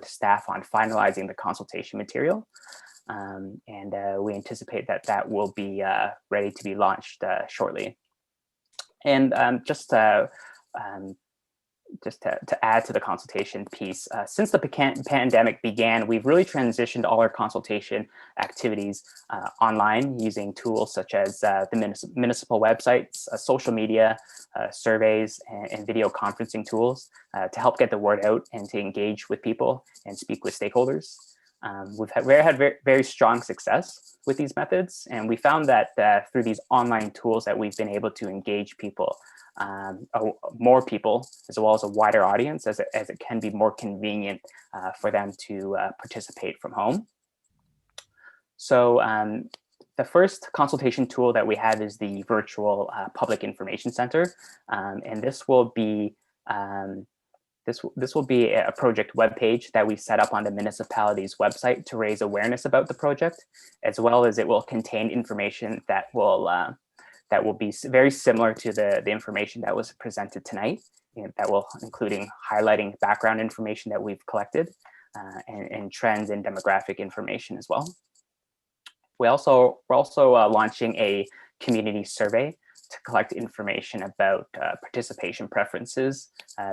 staff on finalizing the consultation material. And we anticipate that will be ready to be launched shortly. And just to add to the consultation piece, since the pandemic began, we've really transitioned all our consultation activities online using tools such as the municipal websites, social media, surveys, and video conferencing tools to help get the word out and to engage with people and speak with stakeholders. We've had very strong success with these methods, and we found that through these online tools that we've been able to engage people, more people, as well as a wider audience, as it can be more convenient for them to participate from home. So the first consultation tool that we have is the virtual public information center, and this will be This will be a project webpage that we set up on the municipality's website to raise awareness about the project, as well as it will contain information that will be very similar to the information that was presented tonight. That will including highlighting background information that we've collected and trends and demographic information as well. We're also launching a community survey to collect information about participation preferences,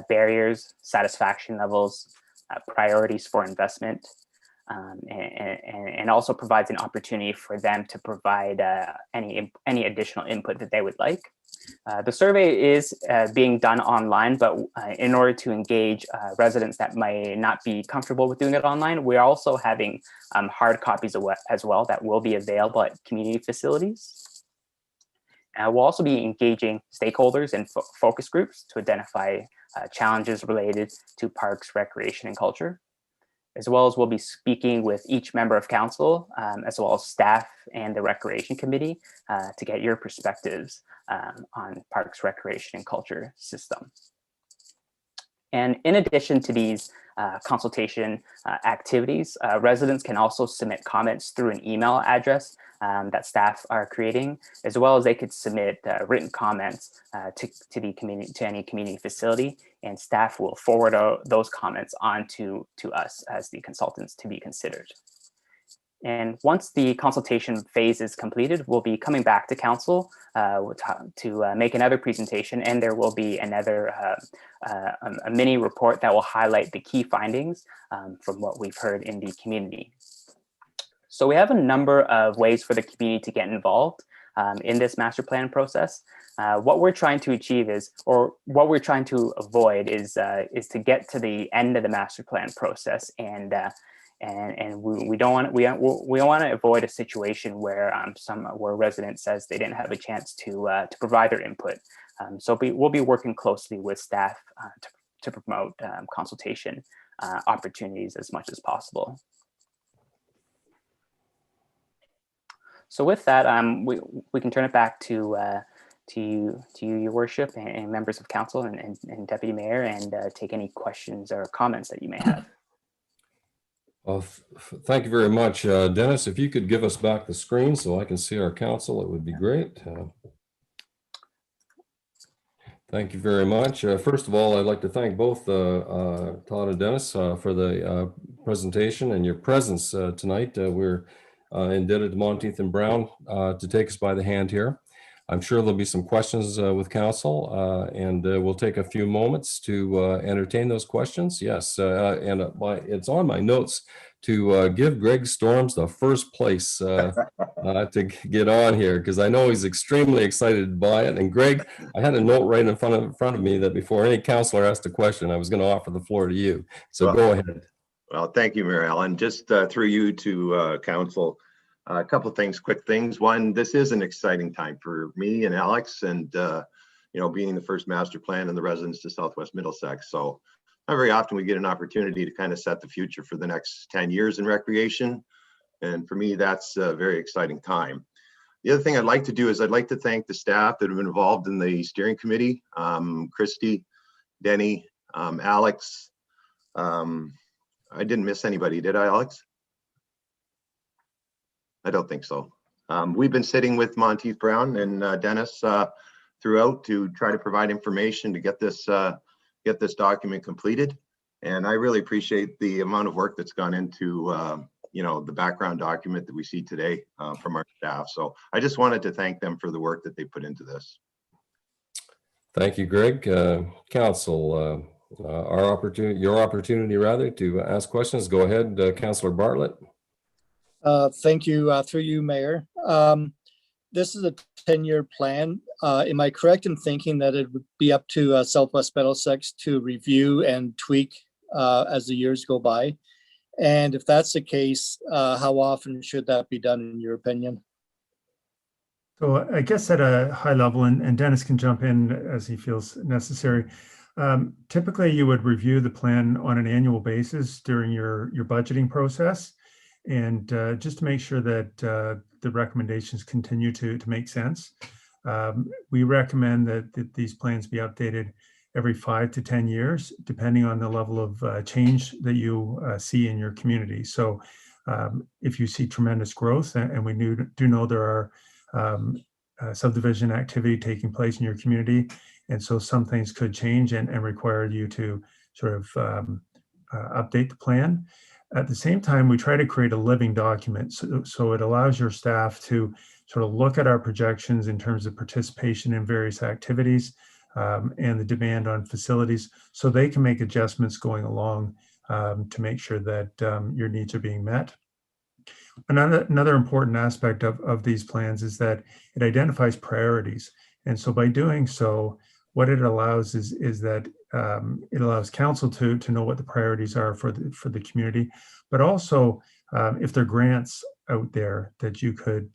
barriers, satisfaction levels, priorities for investment, and also provides an opportunity for them to provide any additional input that they would like. The survey is being done online, but in order to engage residents that might not be comfortable with doing it online, we're also having hard copies as well that will be available at community facilities. We'll also be engaging stakeholders and focus groups to identify challenges related to parks, recreation, and culture, as well as we'll be speaking with each member of council, as well as staff and the recreation committee to get your perspectives on parks, recreation, and culture system. And in addition to these consultation activities, residents can also submit comments through an email address that staff are creating, as well as they could submit written comments to any community facility, and staff will forward those comments on to us as the consultants to be considered. And once the consultation phase is completed, we'll be coming back to council to make another presentation, and there will be another a mini report that will highlight the key findings from what we've heard in the community. So we have a number of ways for the community to get involved in this master plan process. What we're trying to achieve is, or what we're trying to avoid is to get to the end of the master plan process, and we don't want to avoid a situation where where a resident says they didn't have a chance to provide their input. So we'll be working closely with staff to promote consultation opportunities as much as possible. So with that, we can turn it back to you, your worship, and members of council and deputy mayor, and take any questions or comments that you may have. Well, thank you very much, Dennis. If you could give us back the screen so I can see our council, it would be great. Thank you very much. First of all, I'd like to thank both Todd and Dennis for the presentation and your presence tonight. We're indebted to Monteith and Brown to take us by the hand here. I'm sure there'll be some questions with council, and we'll take a few moments to entertain those questions. Yes, and it's on my notes to give Greg Storms the first place to get on here, because I know he's extremely excited by it. And Greg, I had a note right in front of me that before any councilor asked a question, I was going to offer the floor to you. So go ahead. Well, thank you, Mayor Allen. Just through you to council, A couple of things, quick things. One, this is an exciting time for me and Alex, and being the first master plan and the residents of Southwest Middlesex. So not very often we get an opportunity to kind of set the future for the next 10 years in recreation. And for me, that's a very exciting time. The other thing I'd like to do is I'd like to thank the staff that have been involved in the steering committee, Christy, Denny, Alex. I didn't miss anybody, did I, Alex? I don't think so. We've been sitting with Monteith Brown and Dennis throughout to try to provide information to get this document completed. And I really appreciate the amount of work that's gone into the background document that we see today from our staff. So I just wanted to thank them for the work that they put into this. Thank you, Greg. Council, your opportunity rather to ask questions. Go ahead, Councillor Bartlett. Thank you, through you, Mayor. This is a 10-year plan. Am I correct in thinking that it would be up to Southwest Middlesex to review and tweak as the years go by? And if that's the case, how often should that be done in your opinion? So I guess at a high level, and Dennis can jump in as he feels necessary. Typically, you would review the plan on an annual basis during your budgeting process, and just to make sure that the recommendations continue to make sense. We recommend that these plans be updated every 5 to 10 years, depending on the level of change that you see in your community. So if you see tremendous growth, and we do know there are subdivision activity taking place in your community, and so some things could change and require you to sort of update the plan. At the same time, we try to create a living document, so it allows your staff to sort of look at our projections in terms of participation in various activities and the demand on facilities, so they can make adjustments going along to make sure that your needs are being met. Another important aspect of these plans is that it identifies priorities. And so by doing so, what it allows is that it allows council to know what the priorities are for the community, but also if there are grants out there that you could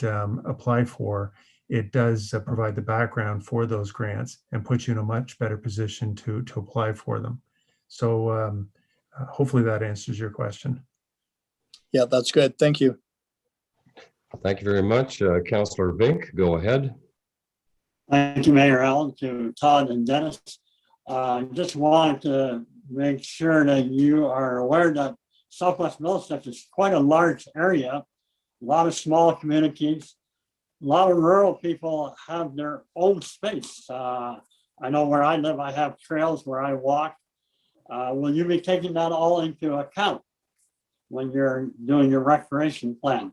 apply for, it does provide the background for those grants and put you in a much better position to apply for them. So hopefully that answers your question. Yeah, that's good. Thank you. Thank you very much. Councillor Vink, go ahead. Thank you, Mayor Allen, to Todd and Dennis. Just wanted to make sure that you are aware that Southwest Middlesex is quite a large area, a lot of small communities, a lot of rural people have their own space. I know where I live, I have trails where I walk. Will you be taking that all into account when you're doing your recreation plan?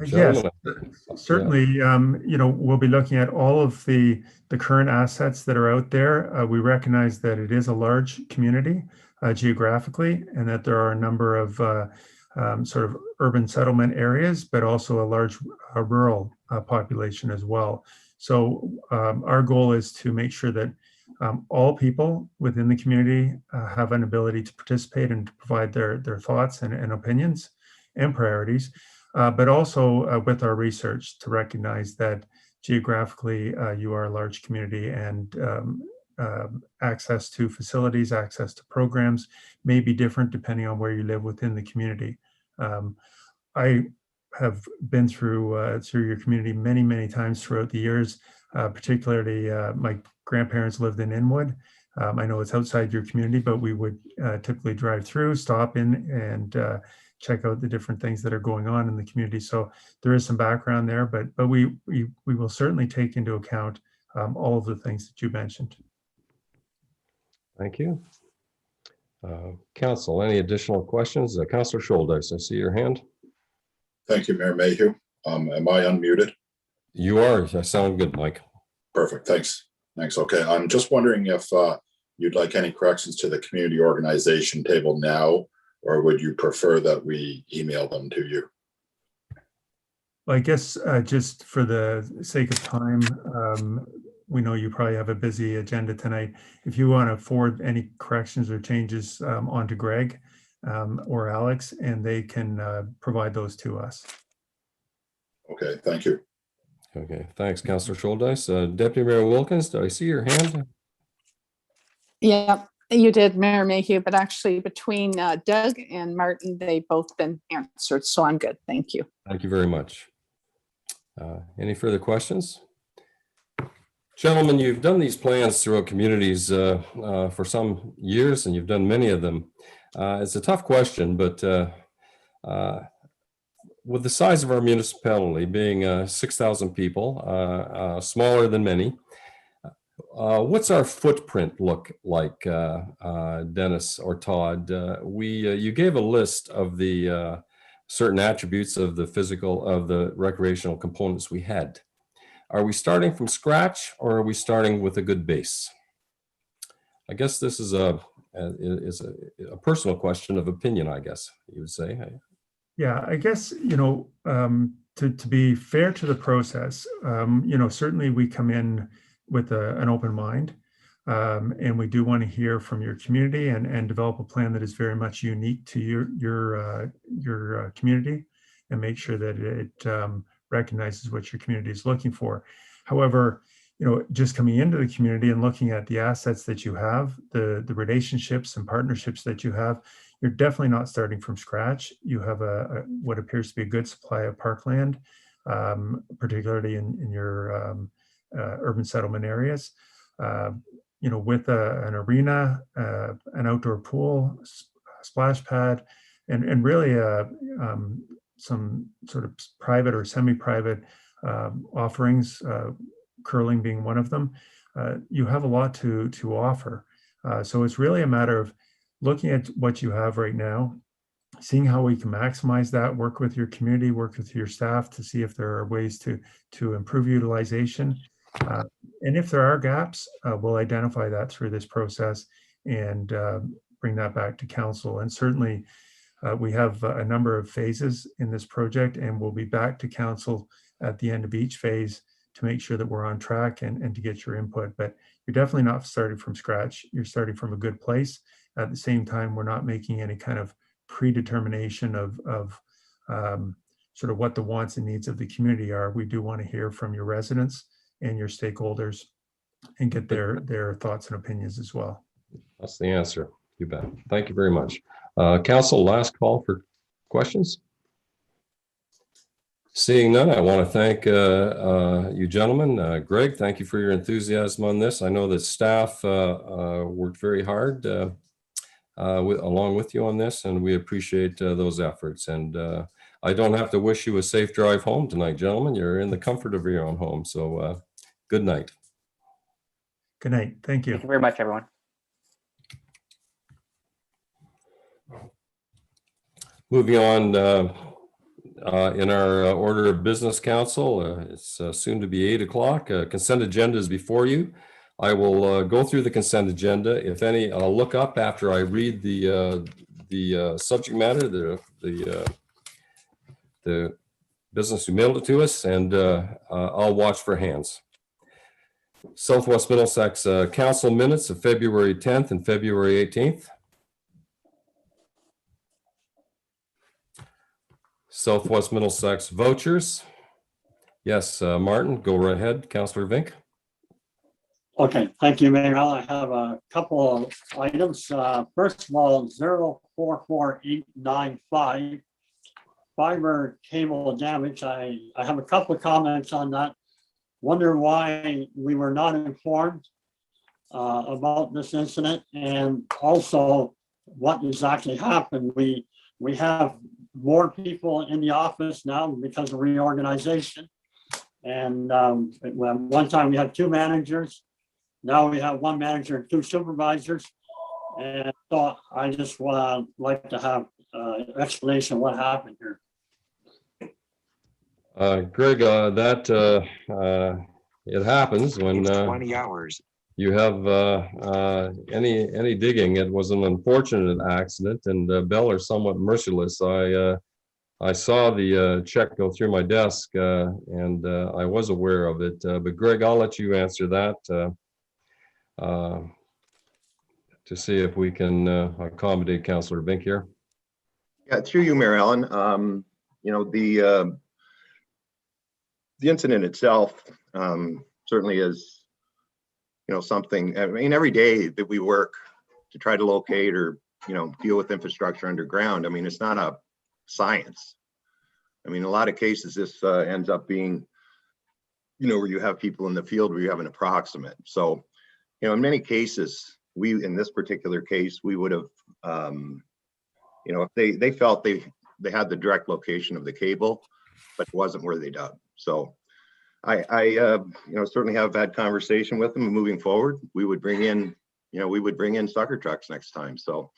Yes, certainly. We'll be looking at all of the current assets that are out there. We recognize that it is a large community geographically, and that there are a number of sort of urban settlement areas, but also a large rural population as well. So our goal is to make sure that all people within the community have an ability to participate and to provide their thoughts and opinions and priorities. But also with our research to recognize that geographically you are a large community, and access to facilities, access to programs may be different depending on where you live within the community. I have been through your community many times throughout the years, particularly my grandparents lived in Inwood. I know it's outside your community, but we would typically drive through, stop in, and check out the different things that are going on in the community. So there is some background there, but we will certainly take into account all of the things that you mentioned. Thank you. Council, any additional questions? Councillor Scholdice, I see your hand. Thank you, Mayor Mayhew. Am I unmuted? You are. I sound good, Mike. Perfect. Thanks. Okay. I'm just wondering if you'd like any corrections to the community organization table now, or would you prefer that we email them to you? Well, I guess just for the sake of time, we know you probably have a busy agenda tonight. If you want to forward any corrections or changes on to Greg, or Alex, and they can provide those to us. Okay, thank you. Okay, thanks, Councillor Scholdice. Deputy Mayor Wilkins, did I see your hand? Yeah, you did, Mayor Mayhew, but actually between Doug and Martin, they've both been answered, so I'm good. Thank you. Thank you very much. Any further questions? Gentlemen, you've done these plans throughout communities for some years, and you've done many of them. It's a tough question, but with the size of our municipality being 6,000 people, smaller than many, what's our footprint look like, Dennis or Todd? You gave a list of the certain attributes of the recreational components we had. Are we starting from scratch, or are we starting with a good base? I guess this is a personal question of opinion, I guess you would say. Yeah, I guess, to be fair to the process, certainly we come in with an open mind, and we do want to hear from your community and develop a plan that is very much unique to your community, and make sure that it recognizes what your community is looking for. However, just coming into the community and looking at the assets that you have, the relationships and partnerships that you have, you're definitely not starting from scratch. You have what appears to be a good supply of parkland, particularly in your urban settlement areas. With an arena, an outdoor pool, splash pad, and really some sort of private or semi-private offerings, curling being one of them. You have a lot to offer. So it's really a matter of looking at what you have right now, seeing how we can maximize that, work with your community, work with your staff to see if there are ways to improve utilization. And if there are gaps, we'll identify that through this process and bring that back to council. And certainly we have a number of phases in this project, and we'll be back to council at the end of each phase to make sure that we're on track and to get your input. But you're definitely not starting from scratch. You're starting from a good place. At the same time, we're not making any kind of predetermination of sort of what the wants and needs of the community are. We do want to hear from your residents and your stakeholders and get their thoughts and opinions as well. That's the answer. You bet. Thank you very much. Council, last call for questions. Seeing none, I want to thank you gentlemen. Greg, thank you for your enthusiasm on this. I know that staff worked very hard along with you on this, and we appreciate those efforts. And I don't have to wish you a safe drive home tonight, gentlemen. You're in the comfort of your own home. So good night. Good night. Thank you. Thank you very much, everyone. Moving on in our order of business, council, it's soon to be 8 o'clock. Consent agenda is before you. I will go through the consent agenda. If any, I'll look up after I read the subject matter, the business who mailed it to us, and I'll watch for hands. Southwest Middlesex Council minutes of February 10th and February 18th. Southwest Middlesex vouchers. Yes, Martin, go right ahead. Councillor Vink. Okay, thank you, Mayor. I have a couple of items. First of all, 044895, fiber cable damage. I have a couple of comments on that. Wonder why we were not informed about this incident, and also what exactly happened. We have more people in the office now because of reorganization. And one time we had 2 managers. Now we have 1 manager and 2 supervisors. And so I just would like to have an explanation of what happened here. Greg, it happens when 20 hours. You have any digging. It was an unfortunate accident, and Bell are somewhat merciless. I saw the check go through my desk, and I was aware of it. But Greg, I'll let you answer that to see if we can accommodate Councillor Vink here. Yeah, through you, Mayor Allen. You know, the incident itself certainly is, you know, something. I mean, every day that we work to try to locate or, you know, deal with infrastructure underground, I mean, it's not a science. I mean, a lot of cases this ends up being, you know, where you have people in the field where you have an approximate. So, you know, in many cases, in this particular case, we would have, you know, if they felt they had the direct location of the cable, but it wasn't where they dug. So I you know, certainly have had conversation with them, and moving forward, we would bring in, you know, we would bring in sucker trucks next time. So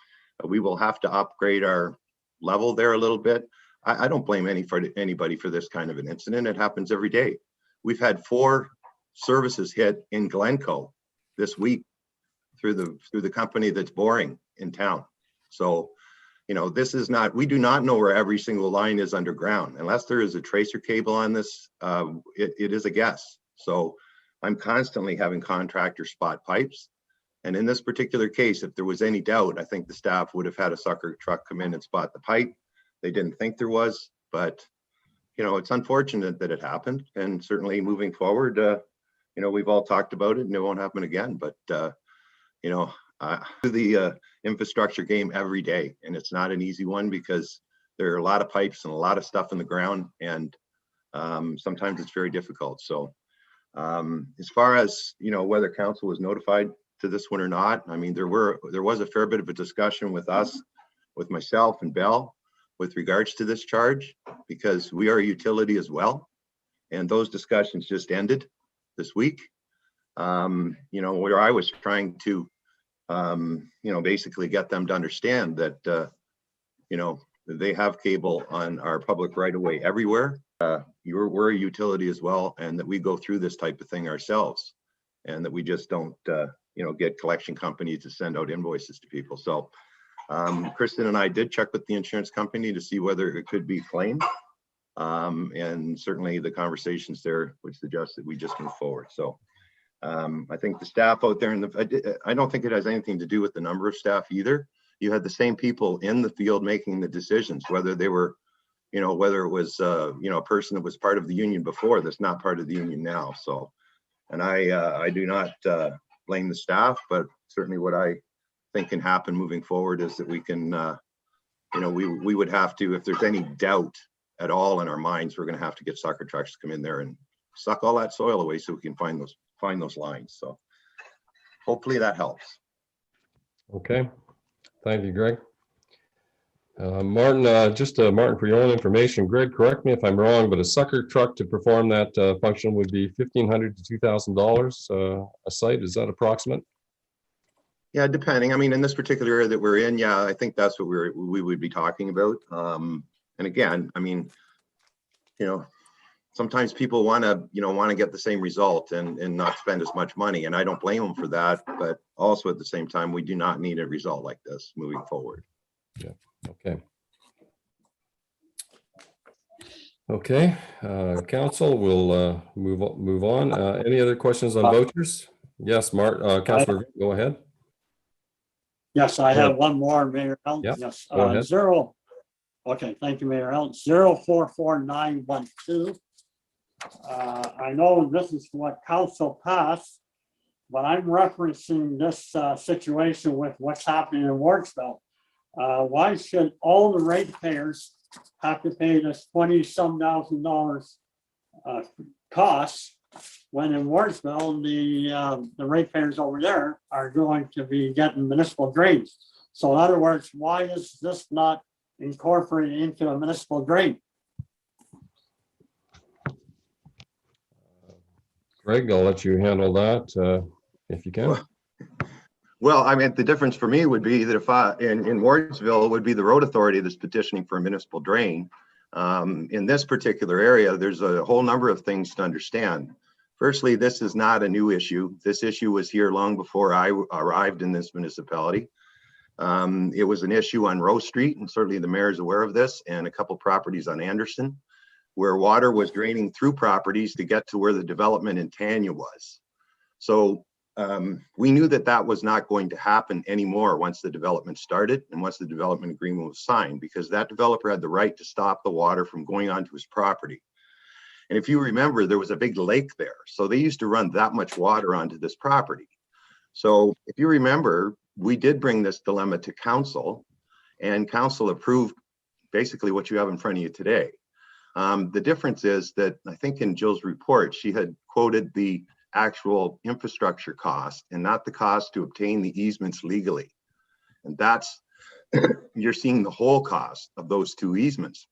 we will have to upgrade our level there a little bit. I don't blame anybody for this kind of an incident. It happens every day. We've had 4 services hit in Glencoe this week through the company that's boring in town. So, you know, this is not, we do not know where every single line is underground. Unless there is a tracer cable on this, it is a guess. So I'm constantly having contractors spot pipes. And in this particular case, if there was any doubt, I think the staff would have had a sucker truck come in and spot the pipe. They didn't think there was, but, you know, it's unfortunate that it happened. And certainly moving forward, you know, we've all talked about it and it won't happen again. But, you know, the infrastructure game every day, and it's not an easy one because there are a lot of pipes and a lot of stuff in the ground, and sometimes it's very difficult. So as far as, you know, whether council was notified to this one or not, I mean, there was a fair bit of a discussion with us, with myself and Bell, with regards to this charge, because we are a utility as well, and those discussions just ended this week. You know, where I was trying to you know, basically get them to understand that you know, they have cable on our public right of way everywhere. We're a utility as well, and that we go through this type of thing ourselves, and that we just don't you know, get collection companies to send out invoices to people. So Kristen and I did check with the insurance company to see whether it could be claimed, and certainly the conversations there would suggest that we just move forward. So I think the staff out there, I don't think it has anything to do with the number of staff either. You had the same people in the field making the decisions, whether they were, you know, whether it was, you know, a person that was part of the union before that's not part of the union now. So, and I do not blame the staff, but certainly what I think can happen moving forward is that we can, you know, we would have to, if there's any doubt at all in our minds, we're going to have to get sucker trucks to come in there and suck all that soil away so we can find those lines. So hopefully that helps. Okay, thank you, Greg. Martin, Martin, for your own information, Greg, correct me if I'm wrong, but a sucker truck to perform that function would be $1,500 to $2,000 a site. Is that approximate? Yeah, depending. I mean, in this particular area that we're in, yeah, I think that's what we would be talking about. And again, I mean, you know, sometimes people want to get the same result and not spend as much money, and I don't blame them for that. But also at the same time, we do not need a result like this moving forward. Yeah. Okay. Okay. Council, we'll move on. Any other questions on vouchers? Yes, Mark. Councilor, go ahead. Yes, I have one more, Mayor Allen. Yep, Yes, go ahead. Okay, thank you, Mayor Allen. 044912. I know this is what council passed, but I'm referencing this situation with what's happening in Wardsville. Why should all the ratepayers have to pay this $20-some thousand cost when in Wardsville the ratepayers over there are going to be getting municipal drains? So in other words, why is this not incorporated into a municipal drain? Greg, I'll let you handle that if you can. Well, I mean, the difference for me would be that if in Wardsville, it would be the road authority that's petitioning for a municipal drain. In this particular area, there's a whole number of things to understand. Firstly, this is not a new issue. This issue was here long before I arrived in this municipality. It was an issue on Rose Street, and certainly the mayor is aware of this, and a couple properties on Anderson, where water was draining through properties to get to where the development in Tanya was. So we knew that that was not going to happen anymore once the development started and once the development agreement was signed, because that developer had the right to stop the water from going onto his property. And if you remember, there was a big lake there. So they used to run that much water onto this property. So if you remember, we did bring this dilemma to council, and council approved basically what you have in front of you today. The difference is that I think in Jill's report, she had quoted the actual infrastructure cost and not the cost to obtain the easements legally. And that's, you're seeing the whole cost of those two easements.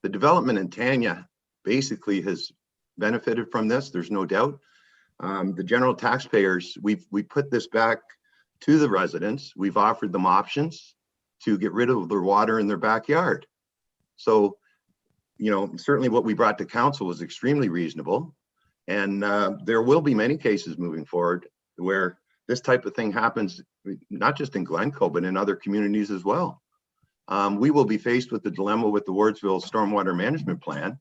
The development in Tanya basically has benefited from this, there's no doubt. The general taxpayers, we put this back to the residents. We've offered them options to get rid of their water in their backyard. So, you know, certainly what we brought to council was extremely reasonable. And there will be many cases moving forward where this type of thing happens, not just in Glencoe, but in other communities as well. We will be faced with the dilemma with the Wardsville Stormwater Management Plan,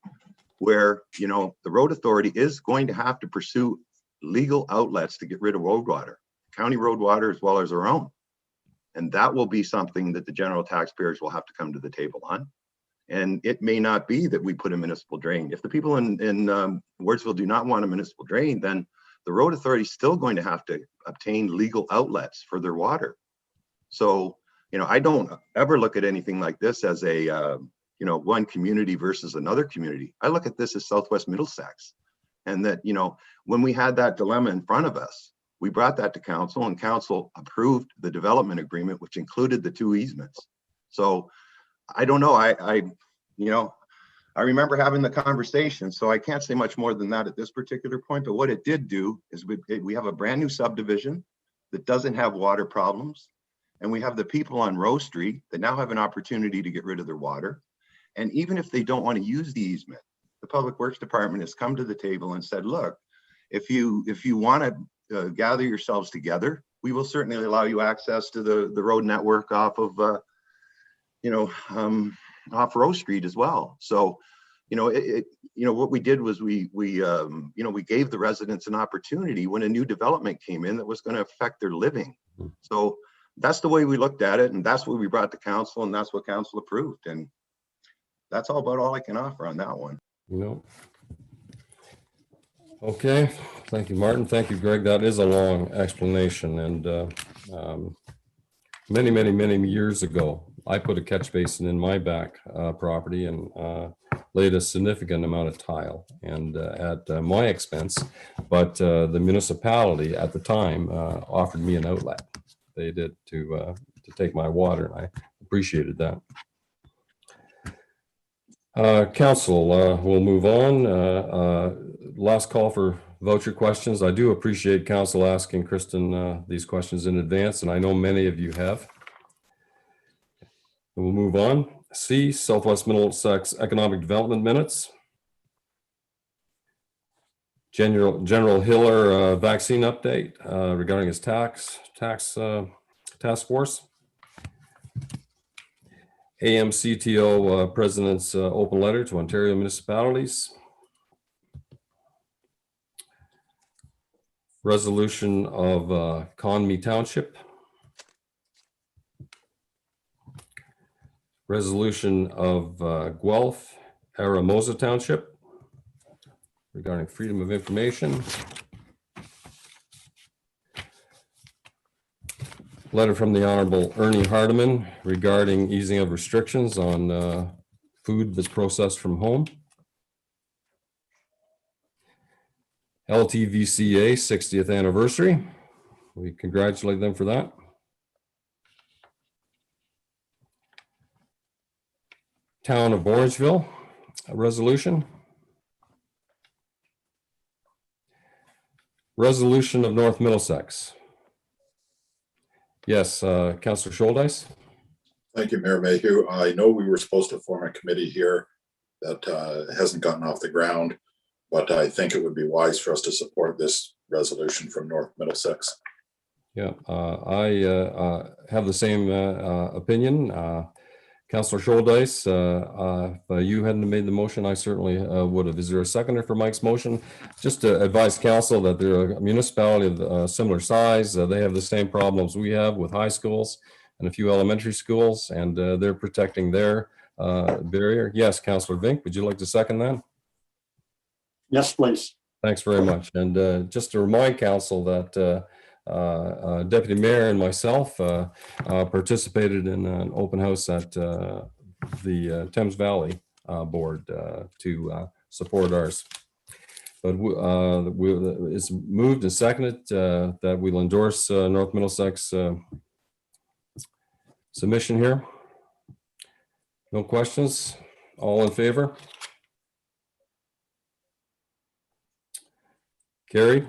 where, you know, the road authority is going to have to pursue legal outlets to get rid of road water, county road water as well as our own. And that will be something that the general taxpayers will have to come to the table on. And it may not be that we put a municipal drain. If the people in Wardsville do not want a municipal drain, then the road authority is still going to have to obtain legal outlets for their water. So, you know, I don't ever look at anything like this as a, you know, one community versus another community. I look at this as Southwest Middlesex. And that, you know, when we had that dilemma in front of us, we brought that to council, and council approved the development agreement, which included the two easements. So I don't know, you know, I remember having the conversation, so I can't say much more than that at this particular point. But what it did do is we have a brand new subdivision that doesn't have water problems. And we have the people on Rose Street that now have an opportunity to get rid of their water. And even if they don't want to use the easement, the Public Works Department has come to the table and said, look, if you want to gather yourselves together, we will certainly allow you access to the road network off of, you know, off Rose Street as well. So, you know, you know, what we did was you know, we gave the residents an opportunity when a new development came in that was going to affect their living. So that's the way we looked at it, and that's what we brought to council, and that's what council approved. And that's about all I can offer on that one. No. Okay, thank you, Martin. Thank you, Greg. That is a long explanation. And many years ago, I put a catch basin in my back property and laid a significant amount of tile, and at my expense. But the municipality at the time offered me an outlet. They did to take my water, and I appreciated that. Council, we'll move on. Last call for voucher questions. I do appreciate council asking Kristen these questions in advance, and I know many of you have. We'll move on. C, Southwest Middlesex Economic Development Minutes. General Hiller vaccine update regarding his task force. AMCTO President's open letter to Ontario municipalities. Resolution of Conmee Township. Resolution of Guelph, Aramosa Township regarding freedom of information. Letter from the Honorable Ernie Hardiman regarding easing of restrictions on food that's processed from home. LTVCA 60th anniversary. We congratulate them for that. Town of Orangeville, a resolution. Resolution of North Middlesex. Yes, Councillor Scholdice. Thank you, Mayor Mayhew. I know we were supposed to form a committee here that hasn't gotten off the ground, but I think it would be wise for us to support this resolution from North Middlesex. Yeah, I have the same opinion. Councillor Scholdice, if you hadn't made the motion, I certainly would have. Is there a seconder for Mike's motion? Just to advise council that they're a municipality of similar size. They have the same problems we have with high schools and a few elementary schools, and they're protecting their barrier. Yes, Councillor Vink, would you like to second that? Yes, please. Thanks very much. And just to remind council that Deputy Mayor and myself participated in an open house at the Thames Valley Board to support ours. But it's moved and seconded that we'll endorse North Middlesex submission here. No questions? All in favor? Carried.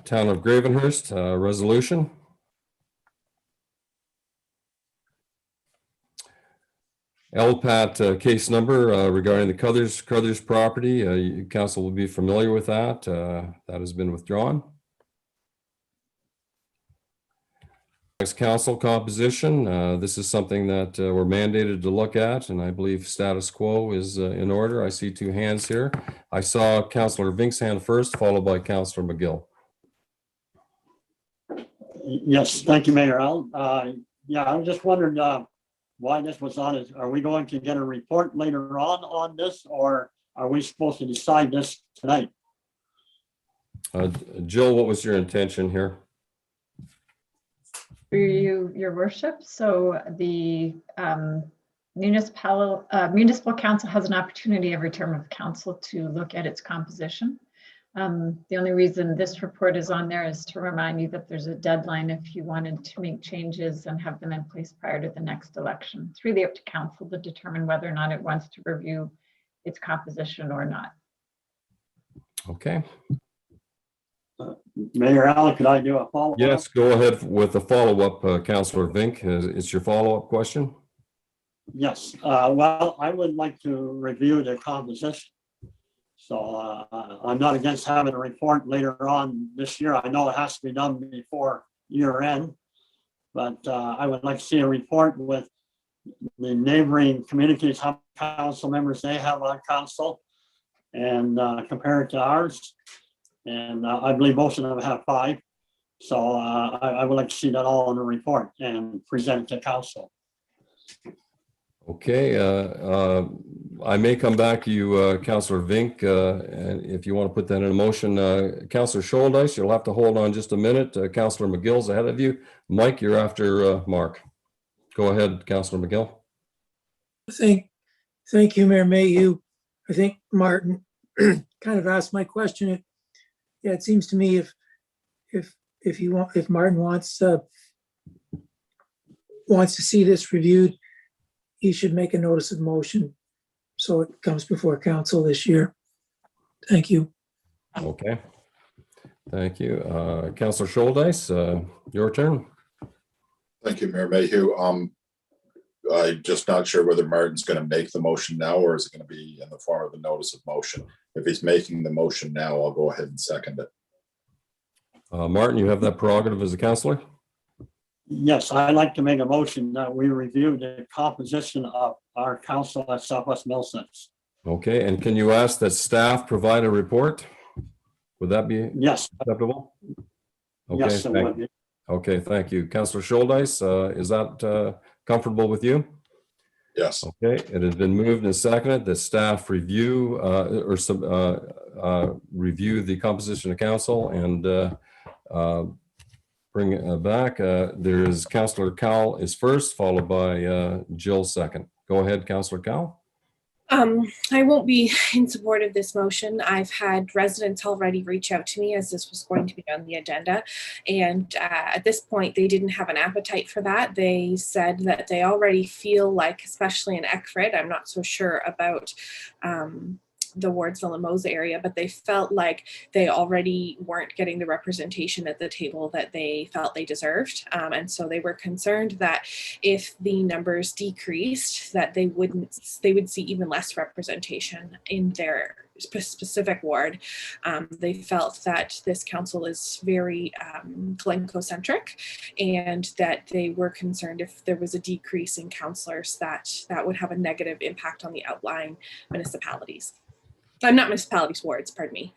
Town of Gravenhurst resolution. LPAT case number regarding the Crothers property. Council will be familiar with that. That has been withdrawn. Next, council composition. This is something that we're mandated to look at, and I believe status quo is in order. I see two hands here. I saw Councillor Vink's hand first, followed by Councillor McGill. Yes, thank you, Mayor Allen. Yeah, I'm just wondering why this was on. Are we going to get a report later on this, or are we supposed to decide this tonight? Jill, what was your intention here? Through you, your worship. So the municipal council has an opportunity every term of council to look at its composition. The only reason this report is on there is to remind you that there's a deadline if you wanted to make changes and have them in place prior to the next election. It's really up to council to determine whether or not it wants to review its composition or not. Okay. Mayor Allen, could I do a follow-up? Yes, go ahead with the follow-up, Councillor Vink. It's your follow-up question? Yes. Well, I would like to review the composition. So I'm not against having a report later on this year. I know it has to be done before year end, but I would like to see a report with the neighboring communities, how many council members they have on council, and compare it to ours. And I believe most of them have 5. So I would like to see that all in a report and present it to council. Okay, I may come back to you, Councillor Vink, and if you want to put that in a motion. Councillor Scholdice, you'll have to hold on just a minute. Councillor McGill's ahead of you. Mike, you're after Mark. Go ahead, Councillor McGill. Thank you, Mayor Mayhew. I think Martin kind of asked my question. Yeah, it seems to me if Martin wants to see this reviewed, he should make a notice of motion so it comes before council this year. Thank you. Okay. Thank you. Councillor Scholdice, your turn. Thank you, Mayor Mayhew. I'm just not sure whether Martin's going to make the motion now, or is it going to be in the form of a notice of motion? If he's making the motion now, I'll go ahead and second it. Martin, you have that prerogative as a councillor? Yes, I'd like to make a motion that we review the composition of our council at Southwest Middlesex. Okay, and can you ask that staff provide a report? Would that be acceptable? Okay, Yes, it would be. Okay, thank you. Councillor Scholdice, is that comfortable with you? Yes. Okay, it has been moved and seconded that staff review review the composition of council and bring it back. There is Councillor Cowell is first, followed by Jill second. Go ahead, Councillor Cowell. I won't be in support of this motion. I've had residents already reach out to me as this was going to be on the agenda. And at this point, they didn't have an appetite for that. They said that they already feel like, especially in Eckford, I'm not so sure about the Wardsville and Mose area, but they felt like they already weren't getting the representation at the table that they felt they deserved. And so they were concerned that if the numbers decreased, that they would see even less representation in their specific ward. They felt that this council is very Glencoe-centric, and that they were concerned if there was a decrease in councillors that would have a negative impact on the outlying municipalities. Not municipalities, wards, pardon me.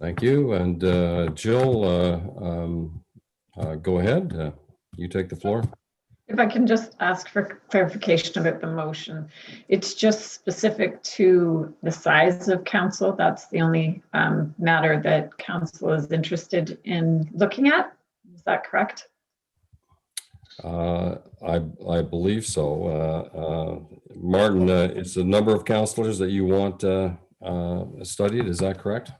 Thank you. And Jill, go ahead. You take the floor. If I can just ask for clarification about the motion. It's just specific to the size of council. That's the only matter that council is interested in looking at. Is that correct? I believe so. Martin, it's the number of councillors that you want studied. Is that correct?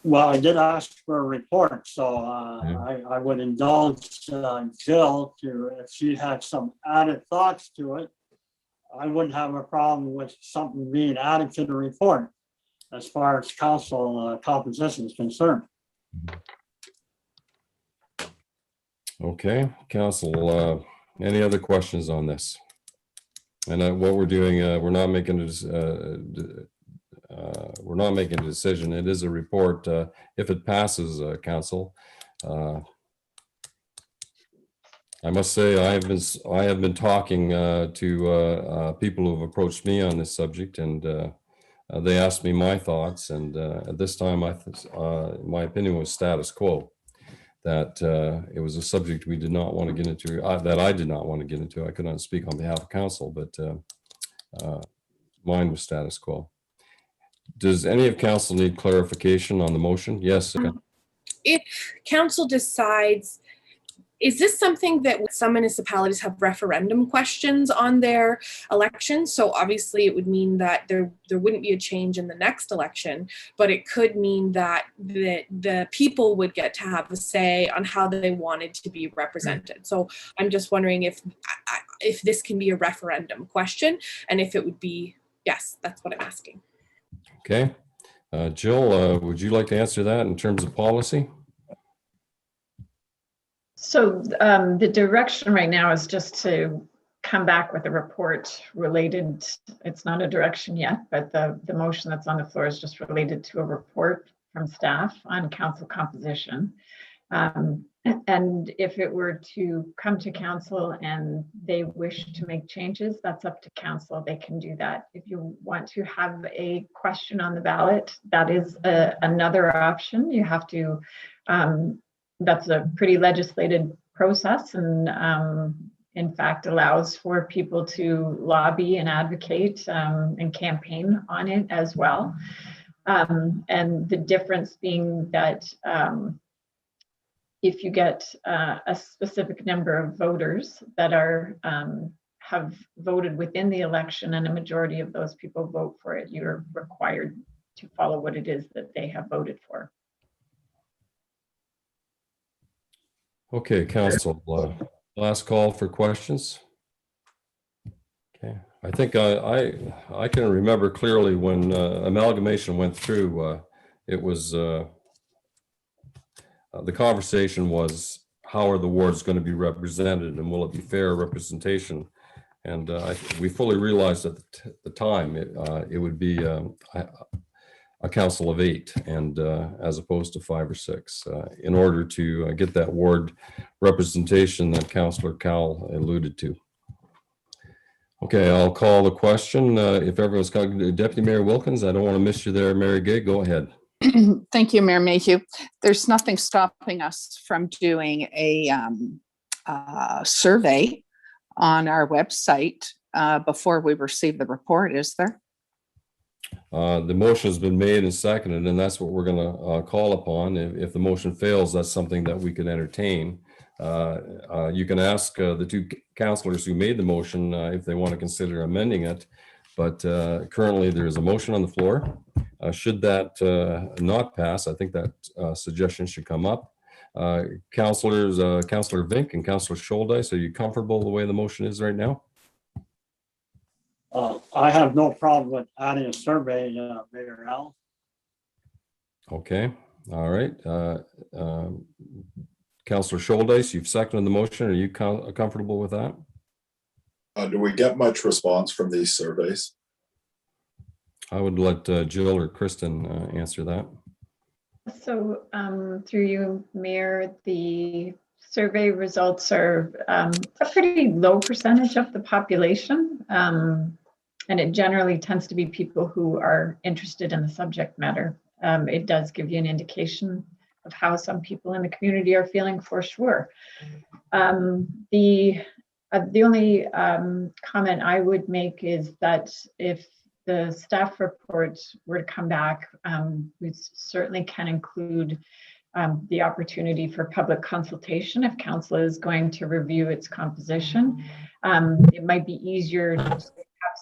Well, I did ask for a report, so I would indulge Jill to, if she had some added thoughts to it, I wouldn't have a problem with something being added to the report as far as council composition is concerned. Okay, council, any other questions on this? And what we're doing, we're not making a decision. It is a report. If it passes, council, I must say I have been talking to people who have approached me on this subject, and they asked me my thoughts. And at this time, my opinion was status quo. That it was a subject we did not want to get into, that I did not want to get into. I could not speak on behalf of council, but mine was status quo. Does any of council need clarification on the motion? Yes. Okay. If council decides, is this something that some municipalities have referendum questions on their elections? So obviously it would mean that there wouldn't be a change in the next election, but it could mean that the people would get to have a say on how they wanted to be represented. So I'm just wondering if this can be a referendum question, and if it would be, yes, that's what I'm asking. Okay. Jill, would you like to answer that in terms of policy? So the direction right now is just to come back with a report related. It's not a direction yet, but the motion that's on the floor is just related to a report from staff on council composition. And if it were to come to council and they wish to make changes, that's up to council. They can do that. If you want to have a question on the ballot, that is another option. You have to, that's a pretty legislated process, and in fact allows for people to lobby and advocate and campaign on it as well. And the difference being that if you get a specific number of voters that are have voted within the election and a majority of those people vote for it, you're required to follow what it is that they have voted for. Okay, council, last call for questions. Okay, I think I can remember clearly when amalgamation went through, it was, the conversation was, how are the wards going to be represented, and will it be fair representation? And we fully realized at the time it would be a council of 8, and as opposed to 5 or 6, in order to get that ward representation that Councillor Cowell alluded to. Okay, I'll call the question. If everyone's got Deputy Mayor Wilkins, I don't want to miss you there, Mary Gay. Go ahead. Thank you, Mayor Mayhew. There's nothing stopping us from doing a survey on our website before we receive the report, is there? The motion has been made and seconded, and that's what we're going to call upon. If the motion fails, that's something that we can entertain. You can ask the 2 councillors who made the motion if they want to consider amending it, but currently there is a motion on the floor. Should that not pass, I think that suggestion should come up. Councillors, Councillor Vink and Councillor Scholdice, are you comfortable the way the motion is right now? I have no problem with adding a survey, Mayor Al. Okay, all right. Councillor Scholdice, you've seconded the motion. Are you comfortable with that? Do we get much response from these surveys? I would let Jill or Kristen answer that. So through you, Mayor, the survey results are a pretty low percentage of the population. And it generally tends to be people who are interested in the subject matter. It does give you an indication of how some people in the community are feeling, for sure. The only comment I would make is that if the staff report were to come back, we certainly can include the opportunity for public consultation if council is going to review its composition. It might be easier to have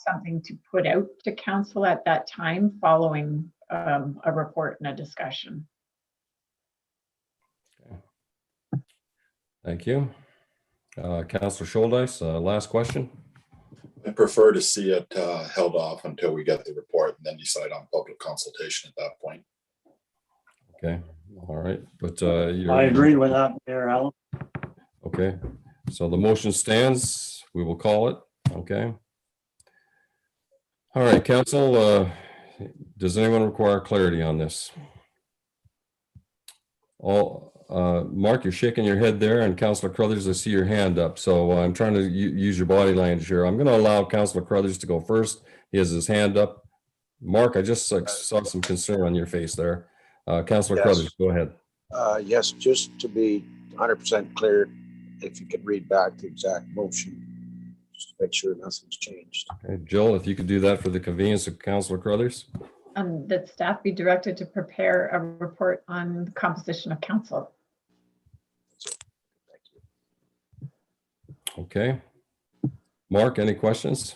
something to put out to council at that time following a report and a discussion. Okay. Thank you. Councillor Scholdice, last question. I prefer to see it held off until we get the report and then decide on public consultation at that point. Okay, all right, but I agree with that, Mayor Allen. Okay, so the motion stands. We will call it. Okay. All right, council, does anyone require clarity on this? Mark, you're shaking your head there, and Councillor Crothers, I see your hand up. So I'm trying to use your body language here. I'm going to allow Councillor Crothers to go first. He has his hand up. Mark, I just saw some concern on your face there. Councillor Crothers, go ahead. Yes, just to be 100% clear, if you could read back the exact motion, just to make sure nothing's changed. Okay, Jill, if you could do that for the convenience of Councillor Crothers. That staff be directed to prepare a report on the composition of council. Okay. Mark, any questions?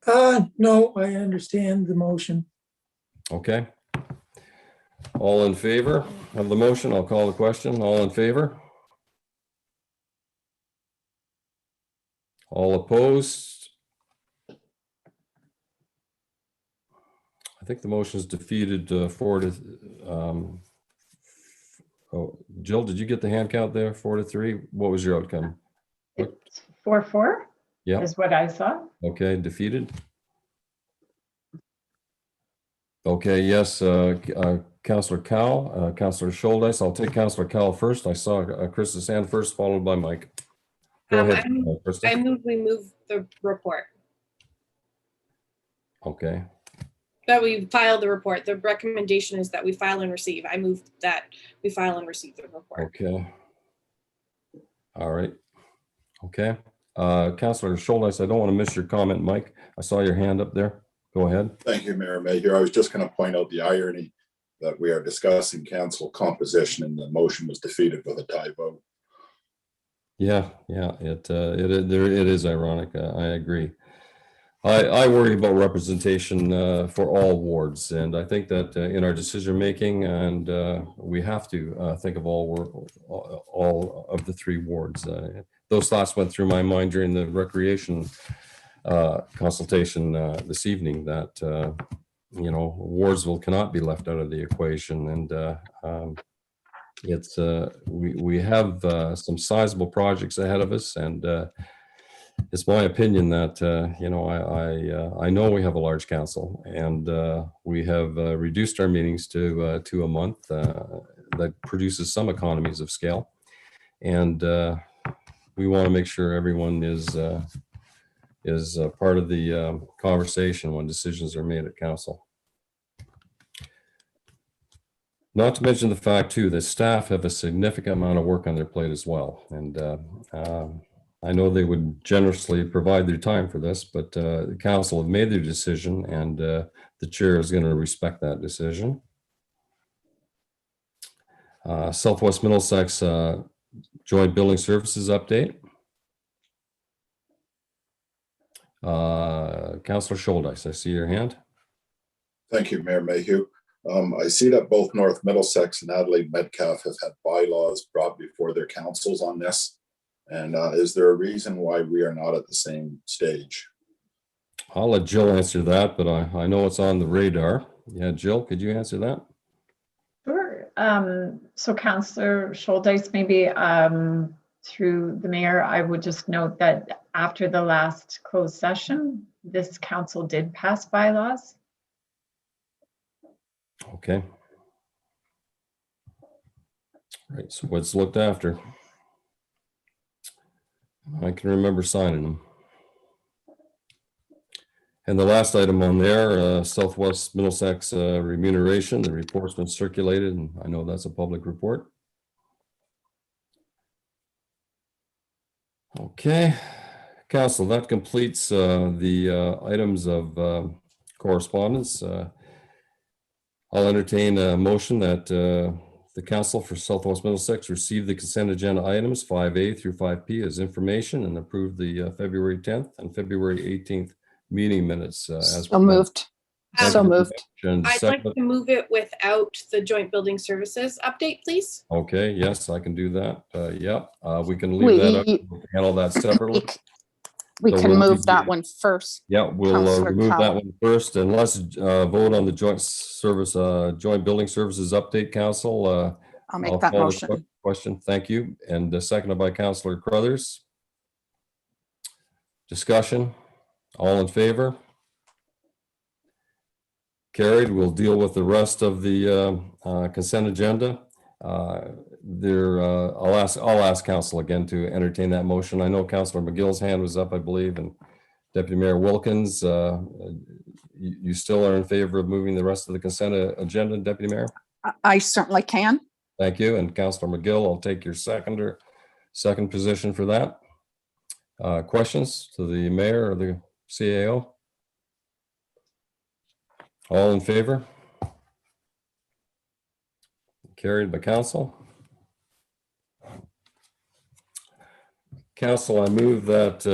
No, I understand the motion. Okay. All in favor of the motion? I'll call the question. All in favor? All opposed? I think the motion is defeated 4 to. Oh, Jill, did you get the hand count there? 4 to 3. What was your outcome? It's 4-4. Yeah. Is what I saw. Okay, defeated. Okay, yes, Councillor Cowell, Councillor Scholdice. I'll take Councillor Cowell first. I saw Krista's hand first, followed by Mike. Go ahead, Krista. I move we move the report. Okay. That we file the report. The recommendation is that we file and receive. I move that we file and receive the report. Okay. All right. Okay. Councillor Scholdice, I don't want to miss your comment, Mike. I saw your hand up there. Go ahead. Thank you, Mayor Mayhew. I was just going to point out the irony that we are discussing council composition and the motion was defeated with a tie vote. Yeah, it is ironic. I agree. I worry about representation for all wards, and I think that in our decision making, and we have to think of all of the 3 wards. Those thoughts went through my mind during the recreation consultation this evening, that Wardsville cannot be left out of the equation, and it's we have some sizable projects ahead of us, and it's my opinion that I know we have a large council, and we have reduced our meetings to a month. That produces some economies of scale, and we want to make sure everyone is part of the conversation when decisions are made at council. Not to mention the fact too that staff have a significant amount of work on their plate as well, and I know they would generously provide their time for this, but the council have made their decision, and the chair is going to respect that decision. Southwest Middlesex Joint Building Services update. Councillor Scholdice, I see your hand. Thank you, Mayor Mayhew. I see that both North Middlesex and Adelaide Metcalfe have had bylaws brought before their councils on this. And is there a reason why we are not at the same stage? I'll let Jill answer that, but I know it's on the radar. Yeah, Jill, could you answer that? Sure. So Councillor Scholdice, maybe through the mayor, I would just note that after the last closed session, this council did pass bylaws. Okay. Right, so what's looked after? I can remember signing them. And the last item on there, Southwest Middlesex remuneration, the report's been circulated, and I know that's a public report. Okay, Council, that completes the items of correspondence. I'll entertain a motion that the Council for Southwest Middlesex receive the consent agenda items 5A through 5P as information and approve the February 10th and February 18th meeting minutes. As So moved. So moved. I'd like to move it without the joint building services update, please. Okay, yes, I can do that. Yeah, we can leave that up, handle that separately. We So can we'll move that one first. Yeah, we'll Councillor remove that Cowan. one first, and let's vote on the joint building services update, Council. I'll make that call the motion. question, thank you, and seconded by Councillor Crothers. Discussion, all in favor? Carried. We'll deal with the rest of the consent agenda. I'll ask Council again to entertain that motion. I know Councillor McGill's hand was up, I believe, and Deputy Mayor Wilkins, you still are in favor of moving the rest of the consent agenda, Deputy Mayor? I certainly can. Thank you. And Councillor McGill, I'll take your second position for that. Questions to the mayor or the CAO? All in favor? Carried by Council. Council, I move that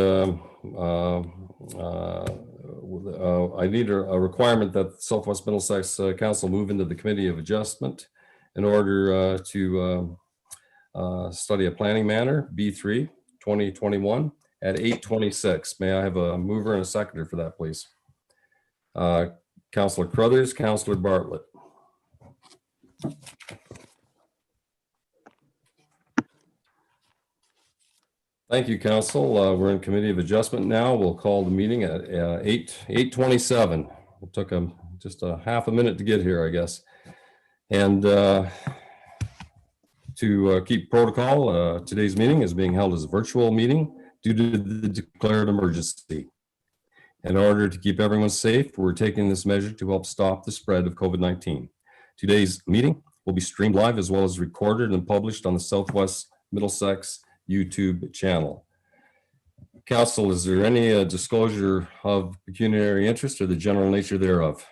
I need a requirement that Southwest Middlesex Council move into the Committee of Adjustment in order to study a planning matter, B3 2021 at 8:26. May I have a mover and a seconder for that, please? Councillor Crothers, Councillor Bartlett. Thank you, Council. We're in Committee of Adjustment now. We'll call the meeting at 8:27. It took just a half a minute to get here, I guess. And to keep protocol, today's meeting is being held as a virtual meeting due to the declared emergency. In order to keep everyone safe, we're taking this measure to help stop the spread of COVID-19. Today's meeting will be streamed live as well as recorded and published on the Southwest Middlesex YouTube channel. Council, is there any disclosure of pecuniary interest or the general nature thereof?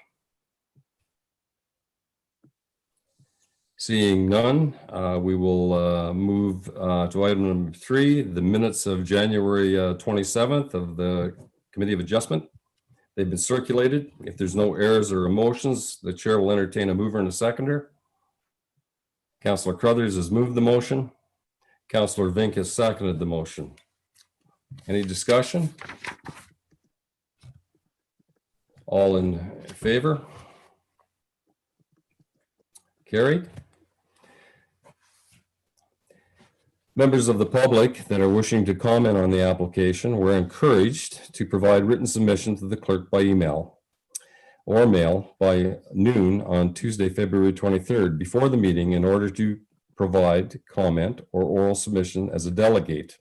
Seeing none, we will move to item number 3, the minutes of January 27th of the Committee of Adjustment. They've been circulated. If there's no errors or omissions, the chair will entertain a mover and a seconder. Councillor Crothers has moved the motion. Councillor Vink has seconded the motion. Any discussion? All in favor? Carried. Members of the public that are wishing to comment on the application were encouraged to provide written submission to the clerk by email or mail by noon on Tuesday, February 23rd before the meeting in order to provide comment or oral submission as a delegate.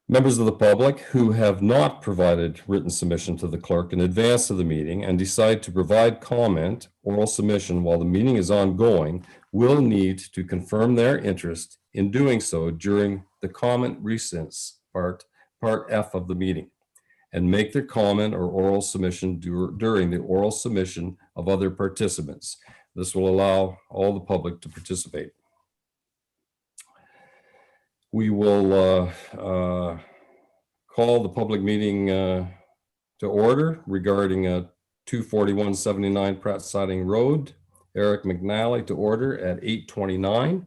Members of the public who have not provided written submission to the clerk in advance of the meeting and decide to provide comment, oral submission while the meeting is ongoing will need to confirm their interest in doing so during the comment recess part F of the meeting and make their comment or oral submission during the oral submission of other participants. This will allow all the public to participate. We will call the public meeting to order regarding 24179 Pratt Siding Road. Eric McNally to order at 8:29.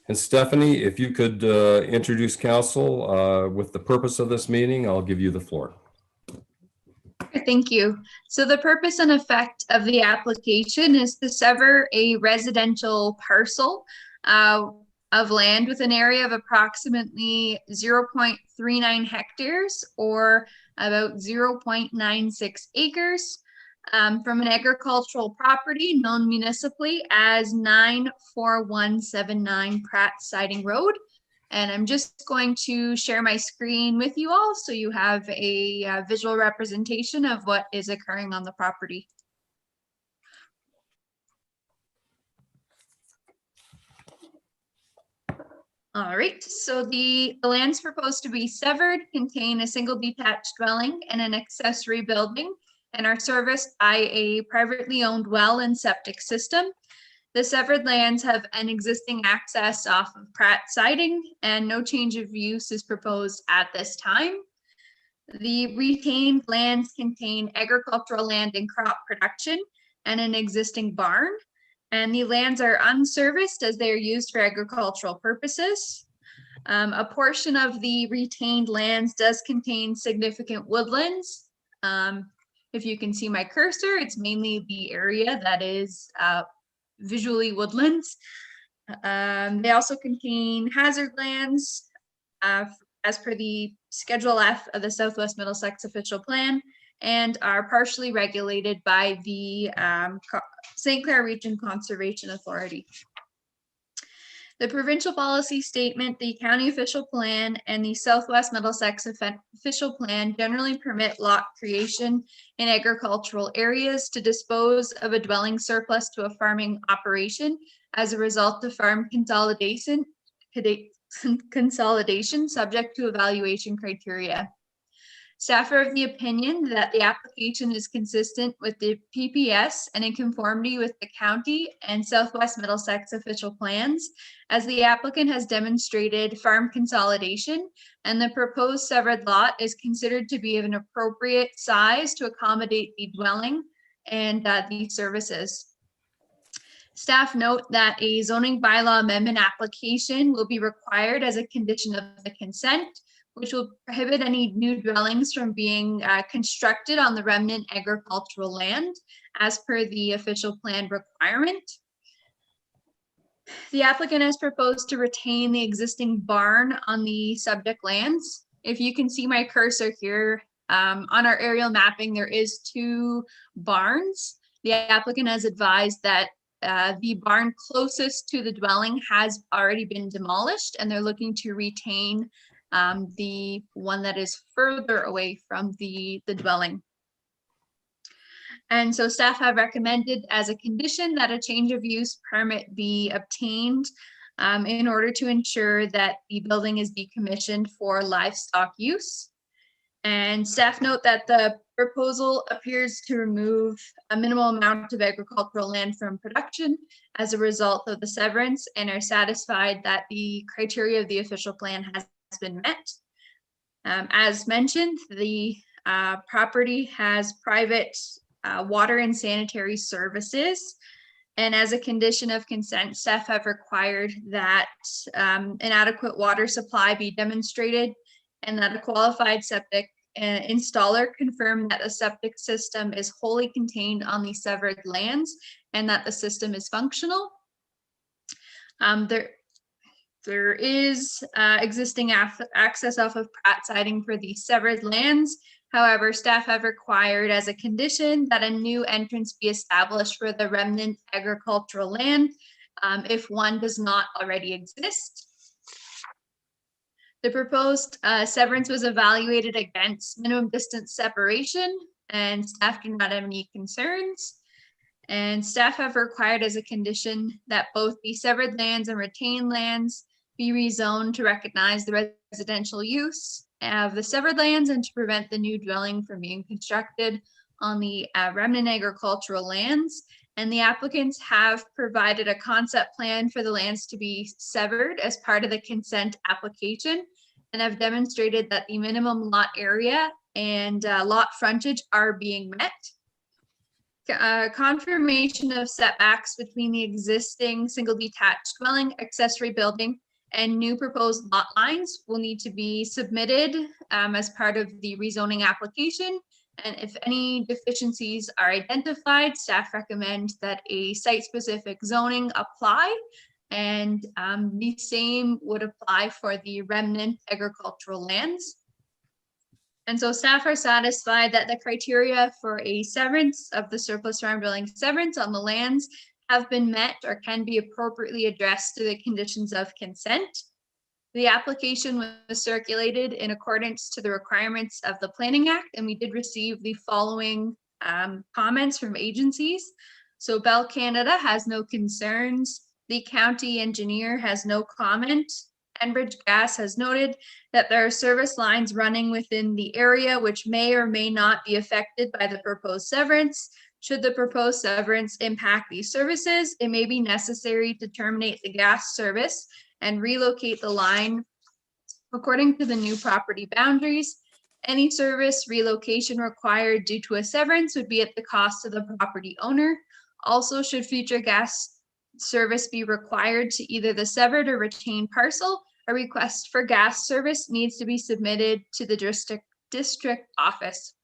And Stephanie, if you could introduce council with the purpose of this meeting, I'll give you the floor. Thank you. So the purpose and effect of the application is to sever a residential parcel of land with an area of approximately 0.39 hectares or about 0.96 acres from an agricultural property known municipally as 94179 Pratt Siding Road. And I'm just going to share my screen with you all so you have a visual representation of what is occurring on the property. All right, so the lands proposed to be severed contain a single detached dwelling and an accessory building and are serviced by a privately owned well and septic system. The severed lands have an existing access off of Pratt Siding and no change of use is proposed at this time. The retained lands contain agricultural land and crop production and an existing barn. And the lands are unserviced as they are used for agricultural purposes. A portion of the retained lands does contain significant woodlands. If you can see my cursor, it's mainly the area that is visually woodlands. They also contain hazard lands as per the Schedule F of the Southwest Middlesex Official Plan and are partially regulated by the St. Clair Region Conservation Authority. The provincial policy statement, the county official plan, and the Southwest Middlesex official plan generally permit lot creation in agricultural areas to dispose of a dwelling surplus to a farming operation as a result of farm consolidation subject to evaluation criteria. Staff are of the opinion that the application is consistent with the PPS and in conformity with the county and Southwest Middlesex official plans, as the applicant has demonstrated farm consolidation and the proposed severed lot is considered to be of an appropriate size to accommodate the dwelling and the services. Staff note that a zoning bylaw amendment application will be required as a condition of the consent, which will prohibit any new dwellings from being constructed on the remnant agricultural land as per the official plan requirement. The applicant has proposed to retain the existing barn on the subject lands. If you can see my cursor here, on our aerial mapping, there is 2 barns. The applicant has advised that the barn closest to the dwelling has already been demolished and they're looking to retain the one that is further away from the dwelling. And so staff have recommended as a condition that a change of use permit be obtained in order to ensure that the building is decommissioned for livestock use. And staff note that the proposal appears to remove a minimal amount of agricultural land from production as a result of the severance and are satisfied that the criteria of the official plan has been met. As mentioned, the property has private water and sanitary services. And as a condition of consent, staff have required that an adequate water supply be demonstrated and that a qualified septic installer confirm that the septic system is wholly contained on the severed lands and that the system is functional. There is existing access off of Pratt Siding for the severed lands. However, staff have required as a condition that a new entrance be established for the remnant agricultural land if one does not already exist. The proposed severance was evaluated against minimum distance separation and staff do not have any concerns. And staff have required as a condition that both the severed lands and retained lands be rezoned to recognize the residential use of the severed lands and to prevent the new dwelling from being constructed on the remnant agricultural lands. And the applicants have provided a concept plan for the lands to be severed as part of the consent application and have demonstrated that the minimum lot area and lot frontage are being met. Confirmation of setbacks between the existing single detached dwelling, accessory building, and new proposed lot lines will need to be submitted as part of the rezoning application. And if any deficiencies are identified, staff recommend that a site-specific zoning apply And the same would apply for the remnant agricultural lands. And so staff are satisfied that the criteria for a severance of the surplus farm dwelling severance on the lands have been met or can be appropriately addressed to the conditions of consent. The application was circulated in accordance to the requirements of the Planning Act, and we did receive the following comments from agencies. So Bell Canada has no concerns. The county engineer has no comment. Enbridge Gas has noted that there are service lines running within the area which may or may not be affected by the proposed severance. Should the proposed severance impact these services, it may be necessary to terminate the gas service and relocate the line according to the new property boundaries. Any service relocation required due to a severance would be at the cost of the property owner. Also, should future gas service be required to either the severed or retained parcel, a request for gas service needs to be submitted to the district office.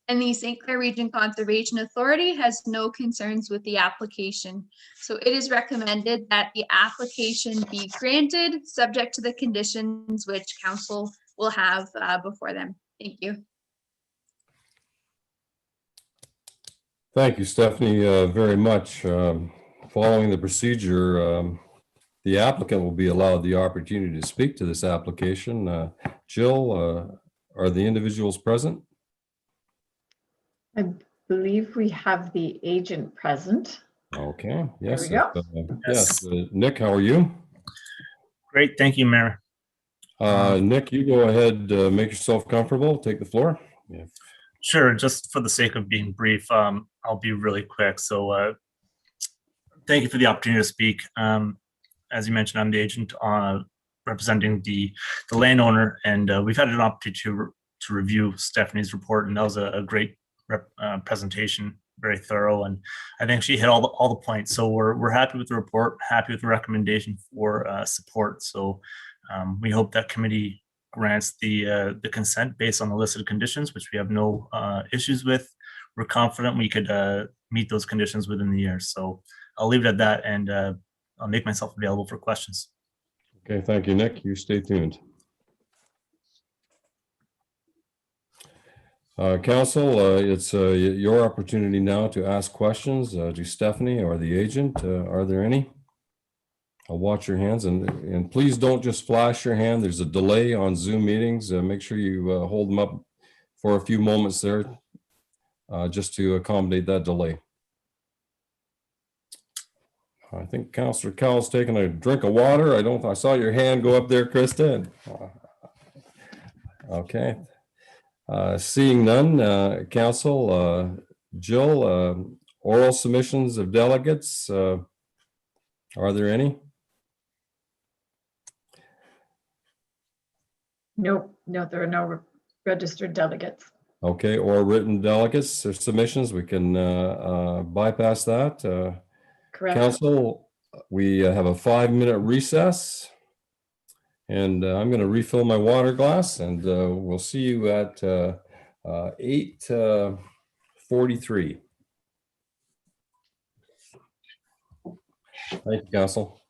And the St. Clair Region Conservation Authority has no concerns with the application. So it is recommended that the application be granted, subject to the conditions which council will have before them. Thank you. Thank you, Stephanie, very much. Following the procedure, the applicant will be allowed the opportunity to speak to this application. Jill, are the individuals present? I believe we have the agent present. Okay, yes. There we go. Yes, Nick, how are you? Great, thank you, Mayor. Nick, you go ahead, make yourself comfortable, take the floor. Yeah. Sure, just for the sake of being brief, I'll be really quick. So thank you for the opportunity to speak. As you mentioned, I'm the agent representing the landowner, and we've had an opportunity to review Stephanie's report, and that was a great presentation, very thorough, and I think she hit all the points. So we're happy with the report, happy with the recommendation for support. So we hope that committee grants the consent based on the listed conditions, which we have no issues with. We're confident we could meet those conditions within the year. So I'll leave it at that, and I'll make myself available for questions. Okay, thank you, Nick. You stay tuned. Council, it's your opportunity now to ask questions to Stephanie or the agent. Are there any? I'll watch your hands, and please don't just flash your hand. There's a delay on Zoom meetings. Make sure you hold them up for a few moments there just to accommodate that delay. I think Councillor Cowell's taking a drink of water. I saw your hand go up there, Krista. Okay. Seeing none, Council, Jill, oral submissions of delegates, are there any? No, there are no registered delegates. Okay, or written delegates or submissions, we can bypass that. Correct. Council, we have a 5-minute recess, and I'm going to refill my water glass, and we'll see you at 8:43. Thank you, Council.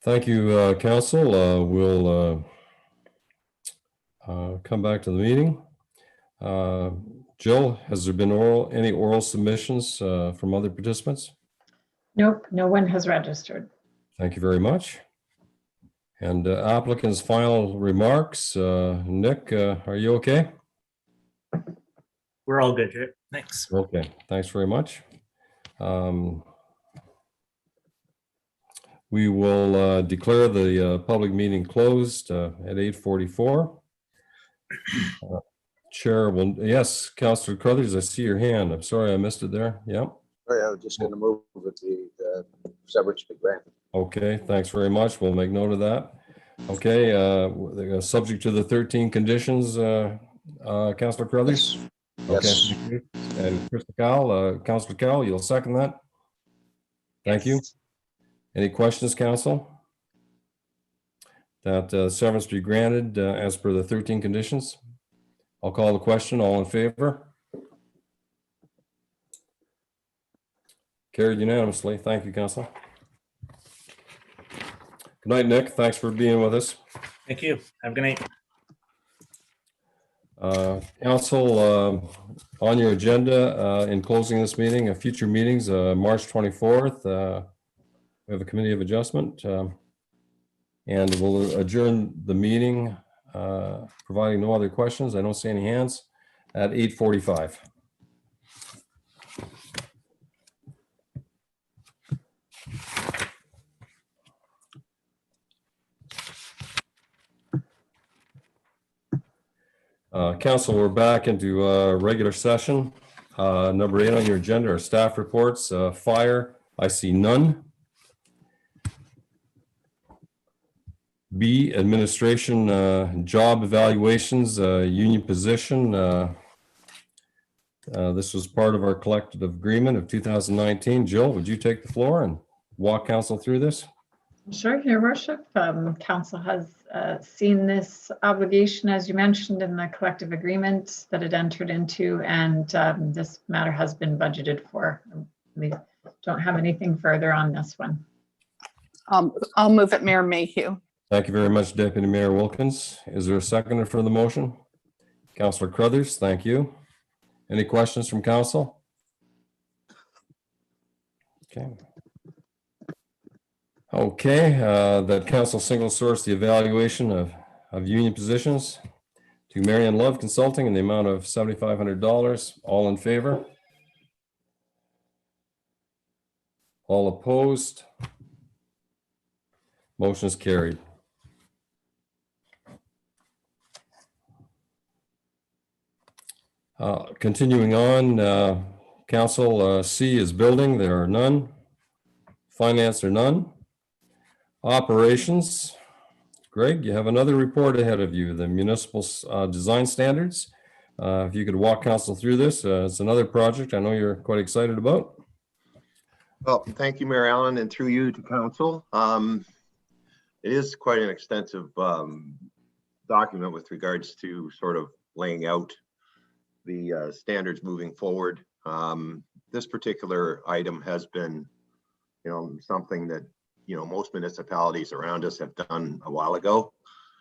Thank you, Council. We'll come back to the meeting. Jill, has there been any oral submissions from other participants? Nope, no one has registered. Thank you very much. And applicant's final remarks. Nick, are you okay? We're all good here. Thanks. Okay, thanks very much. We will declare the public meeting closed at 8:44. Chair will, yes, Councillor Crothers, I see your hand. I'm sorry I missed it there. Yep. Oh, yeah, I was just going to move it to the severance to grant. Okay, thanks very much. We'll make note of that. Okay, subject to the 13 conditions, Councillor Crothers? Okay, Yes. thank you. And Krista Cowell, Councillor Cowell, you'll second that? Thank you. Any questions, Council? That severance be granted as per the 13 conditions? I'll call the question. All in favor? Carried unanimously. Thank you, Council. Good night, Nick. Thanks for being with us. Thank you. Have a good night. Council, on your agenda, in closing this meeting, future meetings, March 24th, we have a committee of adjustment, and we'll adjourn the meeting, providing no other questions. I don't see any hands, at 8:45. Council, we're back into regular session. Number 8 on your agenda are staff reports. Fire, I see none. B, administration job evaluations, union position. This was part of our collective agreement of 2019. Jill, would you take the floor and walk council through this? Sure, Your Worship. Council has seen this obligation, as you mentioned, in the collective agreement that it entered into, and this matter has been budgeted for. We don't have anything further on this one. I'll move it, Mayor Mayhew. Thank you very much, Deputy Mayor Wilkins. Is there a seconder for the motion? Councillor Crothers, thank you. Any questions from council? Okay. Okay, that council single source the evaluation of union positions to Marion Love Consulting in the amount of $7,500. All in favor? All opposed? Motion is carried. Continuing on, council C is building. There are none. Finance are none. Operations. Greg, you have another report ahead of you, the municipal design standards. If you could walk council through this, it's another project I know you're quite excited about. Well, thank you, Mayor Allen, and through you to council. It is quite an extensive document with regards to sort of laying out the standards moving forward. This particular item has been, something that, most municipalities around us have done a while ago.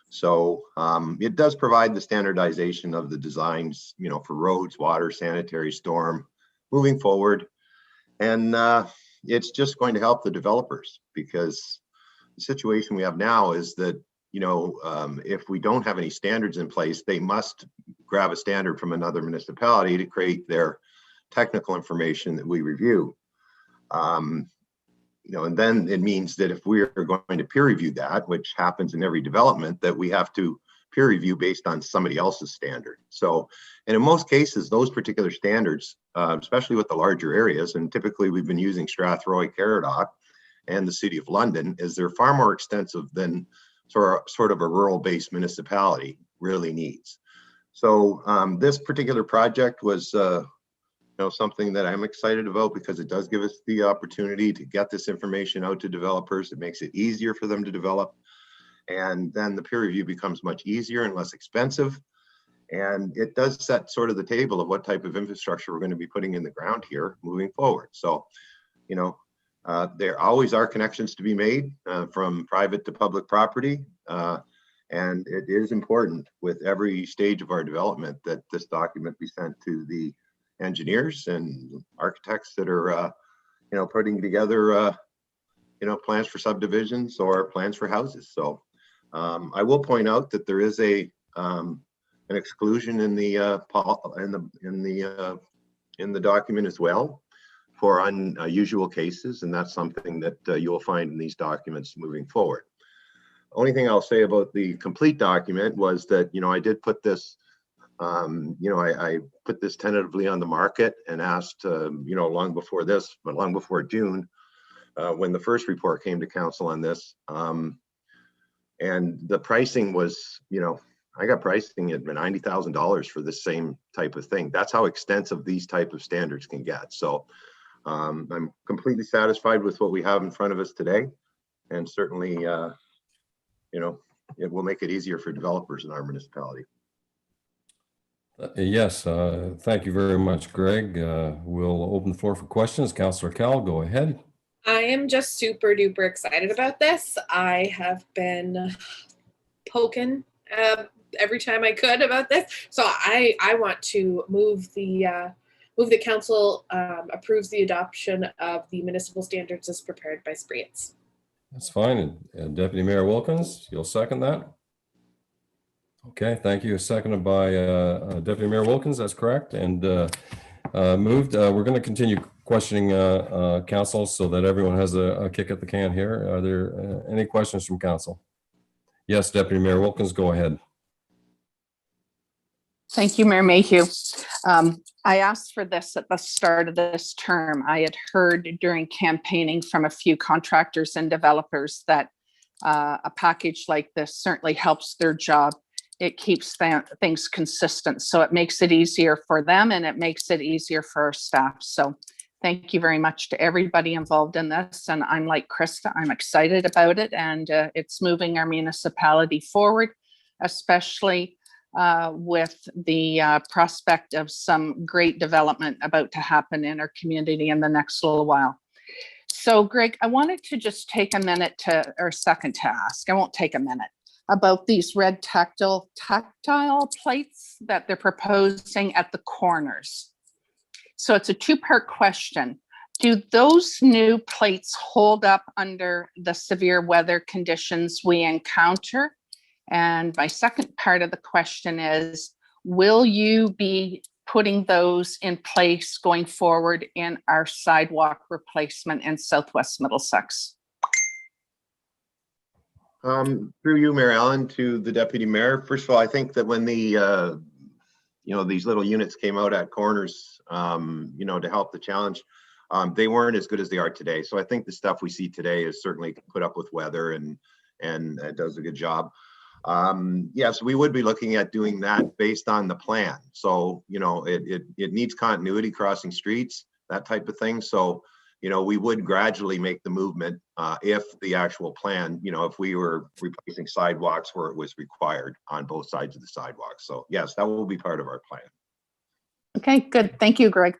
So it does provide the standardization of the designs, for roads, water, sanitary, storm moving forward. And it's just going to help the developers, because the situation we have now is that, if we don't have any standards in place, they must grab a standard from another municipality to create their technical information that we review. And then it means that if we're going to peer review that, which happens in every development, that we have to peer review based on somebody else's standard. So, and in most cases, those particular standards, especially with the larger areas, and typically we've been using Strathroy, Caradoc, and the City of London, is they're far more extensive than sort of a rural-based municipality really needs. So this particular project was something that I'm excited about, because it does give us the opportunity to get this information out to developers. It makes it easier for them to develop. And then the peer review becomes much easier and less expensive. And it does set sort of the table of what type of infrastructure we're going to be putting in the ground here moving forward. So, There always are connections to be made from private to public property. And it is important with every stage of our development that this document be sent to the engineers and architects that are, putting together, plans for subdivisions or plans for houses. So I will point out that there is an exclusion in the document as well for unusual cases, and that's something that you will find in these documents moving forward. Only thing I'll say about the complete document was that, I did put this, I put this tentatively on the market and asked, long before this, but long before June, when the first report came to council on this. And the pricing was, I got pricing at $90,000 for the same type of thing. That's how extensive these type of standards can get. So I'm completely satisfied with what we have in front of us today. And certainly, it will make it easier for developers in our municipality. Yes, thank you very much, Greg. We'll open the floor for questions. Councillor Cal, go ahead. I am just super duper excited about this. I have been poking every time I could about this. So I want to move the council approves the adoption of the municipal standards as prepared by SPREITS. That's fine. And Deputy Mayor Wilkins, you'll second that? Okay, thank you. Seconded by Deputy Mayor Wilkins, that's correct. And moved. We're going to continue questioning council so that everyone has a kick at the can here. Are there any questions from council? Yes, Deputy Mayor Wilkins, go ahead. Thank you, Mayor Mayhew. I asked for this at the start of this term. I had heard during campaigning from a few contractors and developers that a package like this certainly helps their job. It keeps things consistent. So it makes it easier for them and it makes it easier for our staff. So thank you very much to everybody involved in this. And I'm like Krista, I'm excited about it, and it's moving our municipality forward, especially with the prospect of some great development about to happen in our community in the next little while. So Greg, I wanted to just take a minute or a second to ask, I won't take a minute, about these red tactile plates that they're proposing at the corners. So it's a two-part question. Do those new plates hold up under the severe weather conditions we encounter? And my second part of the question is, will you be putting those in place going forward in our sidewalk replacement in Southwest Middlesex? Through you, Mayor Allen, to the Deputy Mayor. First of all, I think that when the, these little units came out at corners, to help the challenge, they weren't as good as they are today. So I think the stuff we see today is certainly put up with weather and it does a good job. Yes, we would be looking at doing that based on the plan. So, it needs continuity crossing streets, that type of thing. So, we would gradually make the movement if the actual plan, if we were replacing sidewalks where it was required on both sides of the sidewalk. So yes, that will be part of our plan. Okay, good. Thank you, Greg.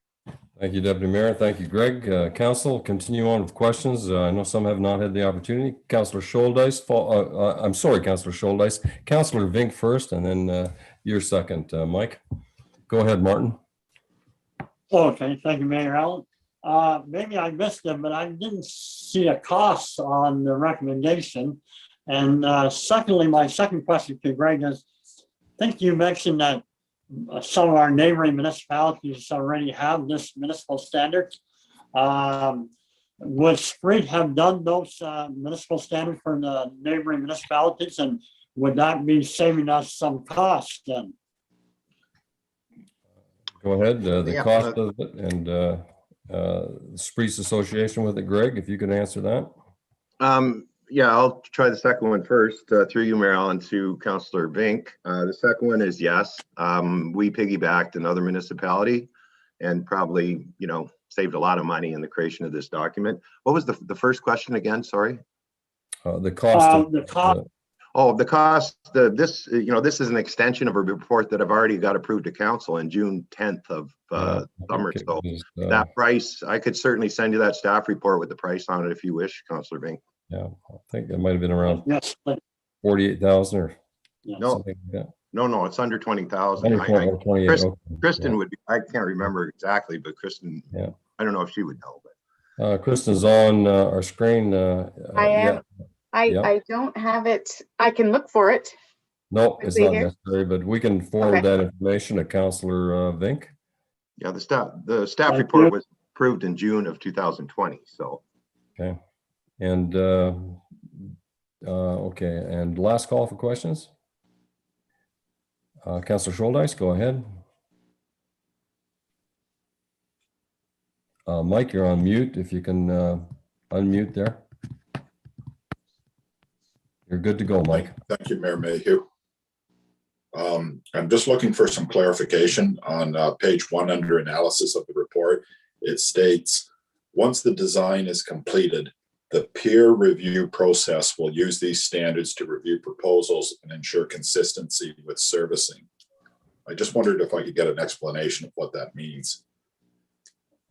Thank you, Deputy Mayor. Thank you, Greg. Council, continue on with questions. I know some have not had the opportunity. Councillor Scholdice, I'm sorry, Councillor Scholdice. Councillor Vink first, and then you're second. Mike, go ahead, Martin. Okay, thank you, Mayor Allen. Maybe I missed it, but I didn't see a cost on the recommendation. And secondly, my second question to Greg is, I think you mentioned that some of our neighboring municipalities already have this municipal standard. Would SPREIT have done those municipal standards for the neighboring municipalities, and would that be saving us some costs then? Go ahead, the cost of it and SPREIT's association with it, Greg, if you could answer that. Yeah, I'll try the second one first. Through you, Mayor Allen, to Councillor Vink. The second one is yes. We piggybacked another municipality and probably, saved a lot of money in the creation of this document. What was the first question again? Sorry. The cost. Oh, the cost, this is an extension of a report that I've already got approved to council in June 10th of summer. Okay, So just, that price, I could certainly send you that staff report with the price on it if you wish, Councillor Vink. yeah, I think it might have been around Yes, but 48,000 or No, something like that. no, it's under 20,000. Under 28, okay. Kristen would be, I can't remember exactly, but Kristen, Yeah. I don't know if she would know, but. Kristen's on our screen. I am. Yeah. I don't have it. I can look for it. No, it's See not here? necessary, but we can forward Okay. that information to Councillor Vink. Yeah, the staff Thank report you. was approved in June of 2020, so. Okay. And okay, and last call for questions. Councillor Scholdice, go ahead. Mike, you're on mute. If you can unmute there. You're good to go, Mike. Thank you, Mayor Mayhew. I'm just looking for some clarification on page 1 under analysis of the report. It states, once the design is completed, the peer review process will use these standards to review proposals and ensure consistency with servicing. I just wondered if I could get an explanation of what that means.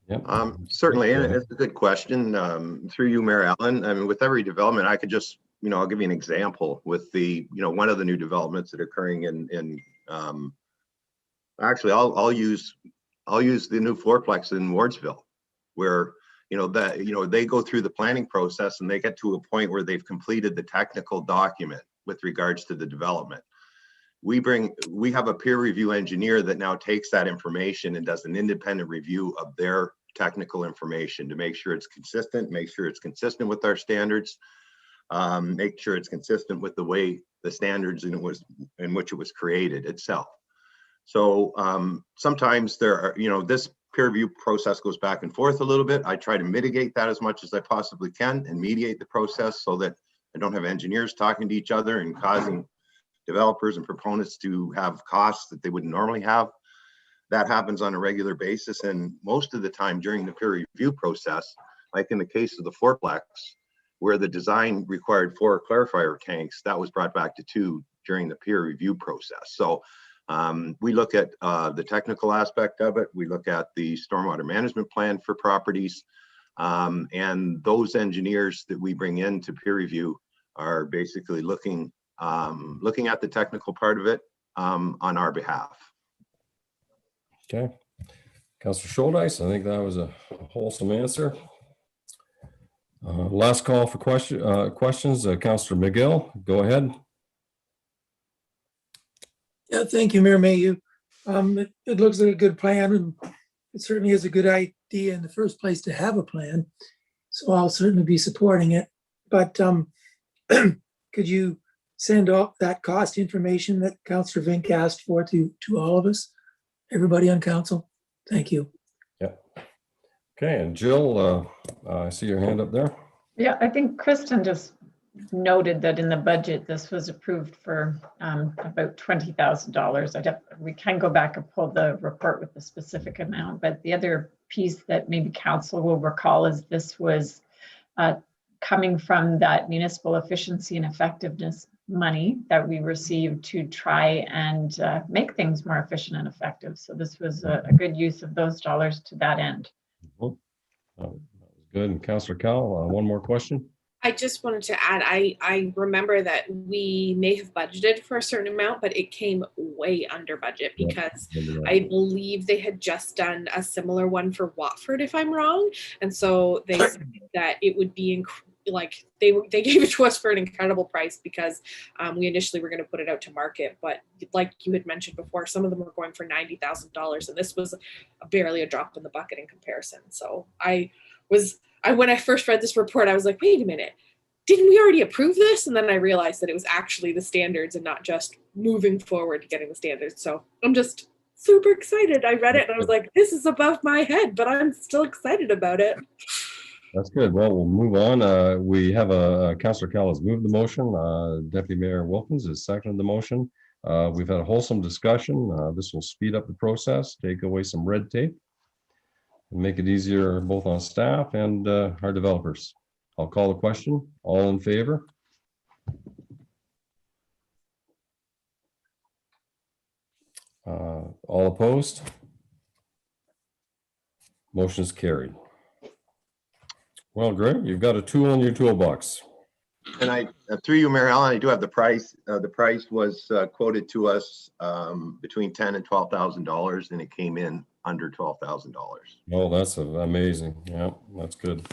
Yep. Certainly, and it's a good question. Through you, Mayor Allen, I mean, with every development, I could just, I'll give you an example with the, one of the new developments that are occurring in actually, I'll use the new fourplex in Wardsville, where, they go through the planning process and they get to a point where they've completed the technical document with regards to the development. We have a peer review engineer that now takes that information and does an independent review of their technical information to make sure it's consistent, make sure it's consistent with our standards, make sure it's consistent with the way the standards in which it was created itself. So sometimes there are, this peer review process goes back and forth a little bit. I try to mitigate that as much as I possibly can and mediate the process so that I don't have engineers talking to each other and causing developers and proponents to have costs that they wouldn't normally have. That happens on a regular basis. And most of the time during the peer review process, like in the case of the fourplex, where the design required 4 clarifier tanks, that was brought back to 2 during the peer review process. So we look at the technical aspect of it. We look at the stormwater management plan for properties. And those engineers that we bring in to peer review are basically looking at the technical part of it on our behalf. Okay. Councillor Scholdice, I think that was a wholesome answer. Last call for questions. Councillor McGill, go ahead. Yeah, thank you, Mayor Mayhew. It looks like a good plan, and it certainly is a good idea in the first place to have a plan. So I'll certainly be supporting it. But could you send off that cost information that Councillor Vink asked for to all of us, everybody on council? Thank you. Yeah. Okay, and Jill, I see your hand up there. Yeah, I think Kristen just noted that in the budget, this was approved for about $20,000. We can go back and pull the report with the specific amount, but the other piece that maybe council will recall is this was coming from that municipal efficiency and effectiveness money that we received to try and make things more efficient and effective. So this was a good use of those dollars to that end. That was good. And Councillor Cowell, one more question. I just wanted to add, I remember that we may have budgeted for a certain amount, but it came way under budget because I believe they had just done a similar one for Watford, if I'm wrong. And so they said that it would be like they gave it to us for an incredible price because we initially were going to put it out to market. But like you had mentioned before, some of them were going for $90,000, and this was barely a drop in the bucket in comparison. So when I first read this report, I was like, wait a minute, didn't we already approve this? And then I realized that it was actually the standards and not just moving forward getting the standards. So I'm just super excited. I read it and I was like, this is above my head, but I'm still excited about it. That's good. Well, we'll move on. We have Councillor Cowell has moved the motion. Deputy Mayor Wilkins has seconded the motion. We've had a wholesome discussion. This will speed up the process, take away some red tape, and make it easier both on staff and our developers. I'll call the question. All in favor? All opposed? Motion is carried. Well, Greg, you've got a tool in your toolbox. And I, through you, Mayor Allen, I do have the price. The price was quoted to us between $10,000 and $12,000, and it came in under $12,000. Oh, that's amazing. Yeah, that's good.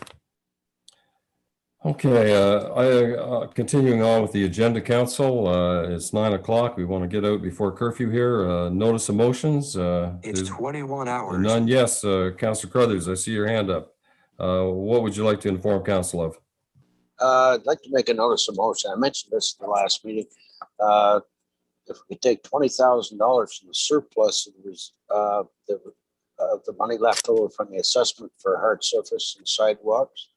Okay, continuing on with the agenda, council. It's 9 o'clock. We want to get out before curfew here. Notice of motions. It's 21 hours. None. Yes, Councillor Crothers, I see your hand up. What would you like to inform council of? I'd like to make a notice of motion. I mentioned this in the last meeting. If we could take $20,000 from the surplus, it was the money left over from the assessment for hard surface and sidewalks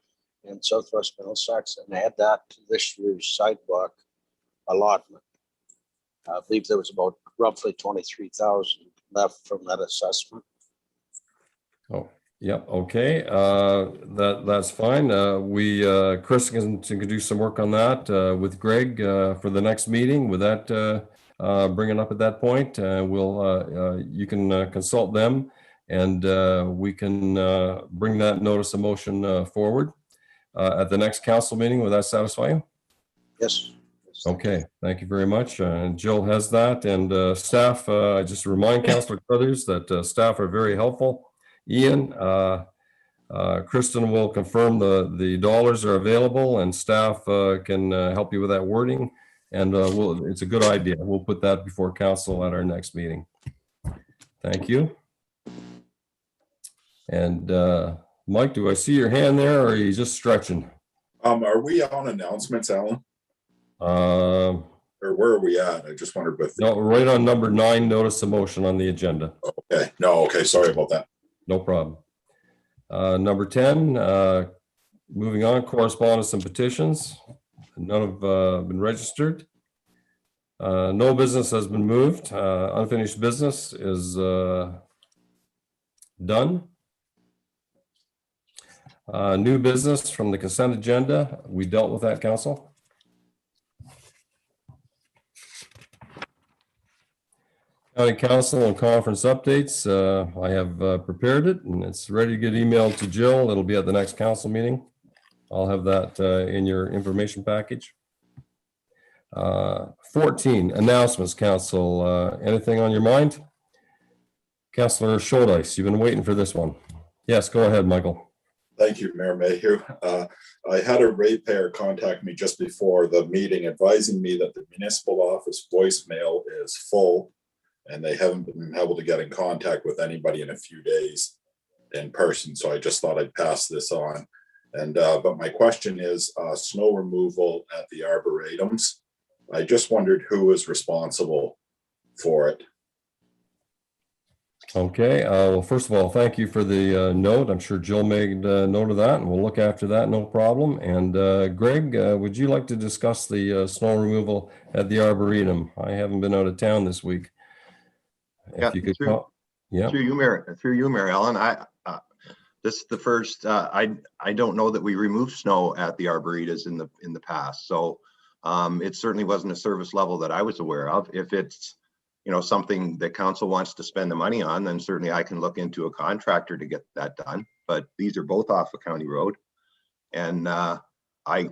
in Southwest Middlesex, and add that to this year's sidewalk allotment. I believe there was about roughly 23,000 left from that assessment. Oh, yep. Okay. That's fine. Krista can do some work on that with Greg for the next meeting. With that, bring it up at that point. You can consult them, and we can bring that notice of motion forward at the next council meeting. Will that satisfy you? Yes. Okay, thank you very much. Jill has that, and staff, I just remind Councillor Crothers that staff are very helpful. Ian, Kristen will confirm the dollars are available, and staff can help you with that wording, and it's a good idea. We'll put that before council at our next meeting. Thank you. And Mike, do I see your hand there, or are you just stretching? Are we on announcements, Alan? Or where are we at? I just wondered with. No, right on number 9, notice of motion on the agenda. Okay, no, okay, sorry about that. No problem. Number 10, moving on, correspondence and petitions. None have been registered. No business has been moved. Unfinished business is done. New business from the consent agenda. We dealt with that, council. County Council and conference updates. I have prepared it, and it's ready to get emailed to Jill. It'll be at the next council meeting. I'll have that in your information package. 14, announcements, council. Anything on your mind? Councillor Schuldice, you've been waiting for this one. Yes, go ahead, Michael. Thank you, Mayor Mayhew. I had a ratepayer contact me just before the meeting advising me that the municipal office voicemail is full, and they haven't been able to get in contact with anybody in a few days in person. So I just thought I'd pass this on. And but my question is snow removal at the arboretums. I just wondered who is responsible for it. Okay, well, first of all, thank you for the note. I'm sure Jill made note of that, and we'll look after that, no problem. And Greg, would you like to discuss the snow removal at the Arboretum? I haven't been out of town this week. If you could through you, Mayor Allen. This is the first. I don't know that we removed snow at the Arboretums in the past, so it certainly wasn't a service level that I was aware of. If it's something that council wants to spend the money on, then certainly I can look into a contractor to get that done. But these are both off a county road, and I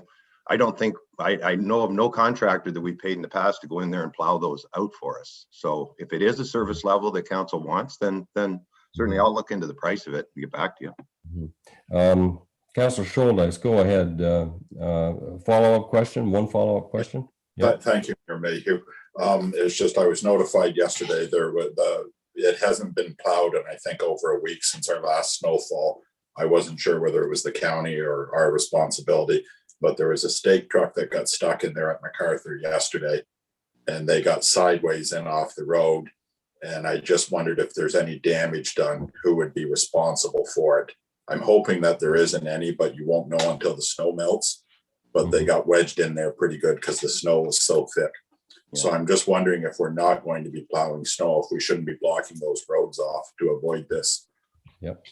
don't think I know of no contractor that we paid in the past to go in there and plow those out for us. So if it is a service level that council wants, then certainly I'll look into the price of it and get back to you. Councillor Schuldice, go ahead. Follow-up question. One follow-up question. Yep. Thank you, Mayor Mayhew. It's just I was notified yesterday it hasn't been plowed in I think over a week since our last snowfall. I wasn't sure whether it was the county or our responsibility, but there was a stake truck that got stuck in there at MacArthur yesterday, and they got sideways in off the road. And I just wondered if there's any damage done, who would be responsible for it. I'm hoping that there isn't any, but you won't know until the snow melts. But they got wedged in there pretty good because the snow was so thick. Yeah. So I'm just wondering if we're not going to be plowing snow, if we shouldn't be blocking those roads off to avoid this. Yep.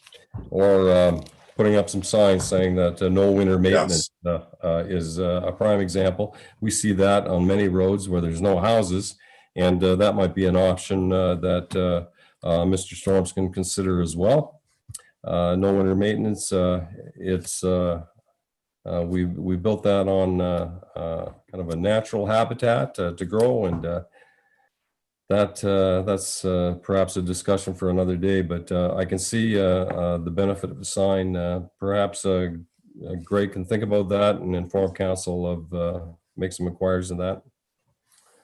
Or putting up some signs saying that no winter maintenance is a prime example. We see that on many roads where there's no houses, and that might be an option that Mr. Storms can consider as well. No winter maintenance. We built that on kind of a natural habitat to grow, and that's perhaps a discussion for another day. But I can see the benefit of a sign. Perhaps Greg can think about that and inform council of make some inquiries in that.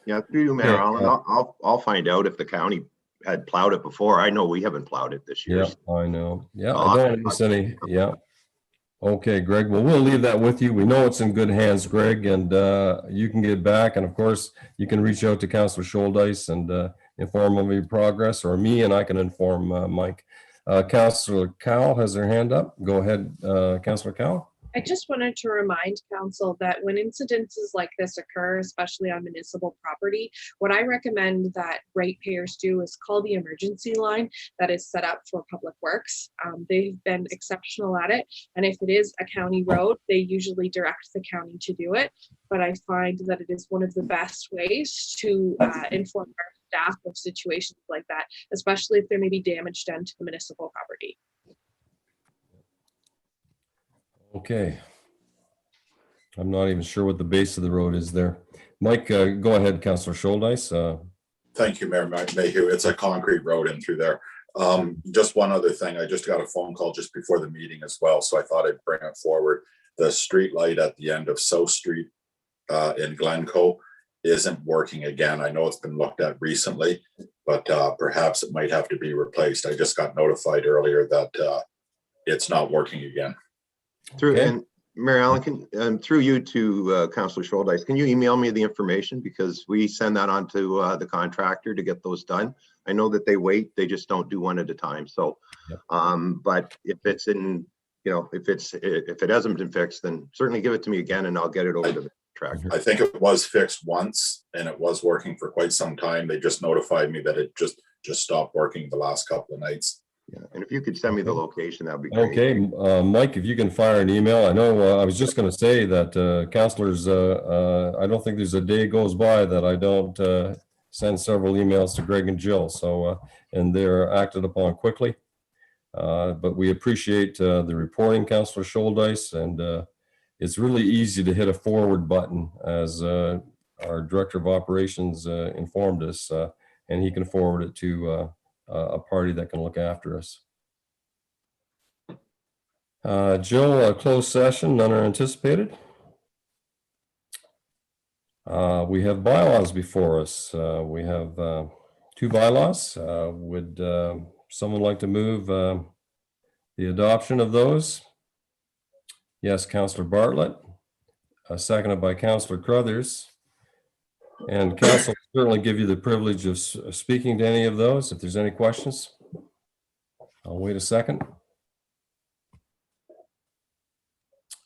Yeah, through you, Mayor Allen, I'll find out if the county had plowed it before. I know we haven't plowed it this year. Yeah, I know. Yeah, I don't miss any. Yeah. Okay, Greg. Well, we'll leave that with you. We know it's in good hands, Greg, and you can get back. And of course, you can reach out to Councillor Scholdice and inform of your progress, or me, and I can inform Mike. Councillor Cowell has her hand up. Go ahead, Councillor Cowell. I just wanted to remind council that when incidences like this occur, especially on municipal property, what I recommend that ratepayers do is call the emergency line that is set up for Public Works. They've been exceptional at it. And if it is a county road, they usually direct the county to do it. But I find that it is one of the best ways to inform our staff of situations like that, especially if there may be damage done to the municipal property. Okay. I'm not even sure what the base of the road is there. Mike, go ahead, Councillor Scholdice. Thank you, Mayor Mayhew. It's a concrete road in through there. Just one other thing. I just got a phone call just before the meeting as well, so I thought I'd bring it forward. The street light at the end of South Street in Glencoe isn't working again. I know it's been looked at recently, but perhaps it might have to be replaced. I just got notified earlier that it's not working again. Through and Mayor Allen, can through you to Councillor Scholdice, can you email me the information, because we send that on to the contractor to get those done. I know that they wait; they just don't do one at a time. So, but if it's in, if it hasn't been fixed, then certainly give it to me again, and I'll get it over to the contractor. I think it was fixed once, and it was working for quite some time. They just notified me that it just stopped working the last couple of nights. Yeah, and if you could send me the location, that'd be great. Okay, Mike, if you can fire an email. I know I was just going to say that councillors, I don't think there's a day goes by that I don't send several emails to Greg and Jill. So, and they're acted upon quickly. But we appreciate the reporting, Councillor Scholdice, and it's really easy to hit a forward button, as our Director of Operations informed us, and he can forward it to a party that can look after us. Jill, a closed session, none are anticipated. We have bylaws before us. We have 2 bylaws. Would someone like to move the adoption of those? Yes, Councillor Bartlett, seconded by Councillor Crothers. And council will certainly give you the privilege of speaking to any of those. If there's any questions, I'll wait a second.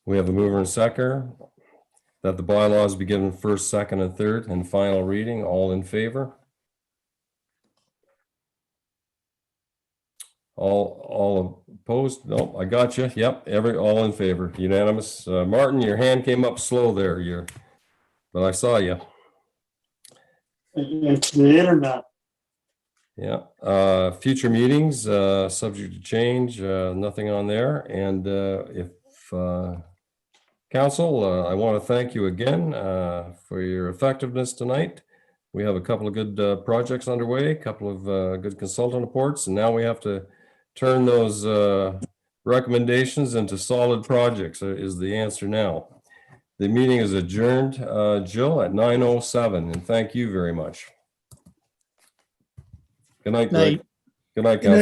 We have a mover and seconder that the bylaws be given first, second, and third and final reading. All in favor? All opposed? No, I got you. Yep, all in favor. Unanimous. Martin, your hand came up slow there. But I saw you. It's the internet. Yeah. Future meetings, subject to change, nothing on there. And if council, I want to thank you again for your effectiveness tonight. We have a couple of good projects underway, a couple of good consultant reports, and now we have to turn those recommendations into solid projects is the answer now. The meeting is adjourned, Jill, at 9:07, and thank you very much. Good night, Greg. Good night, council.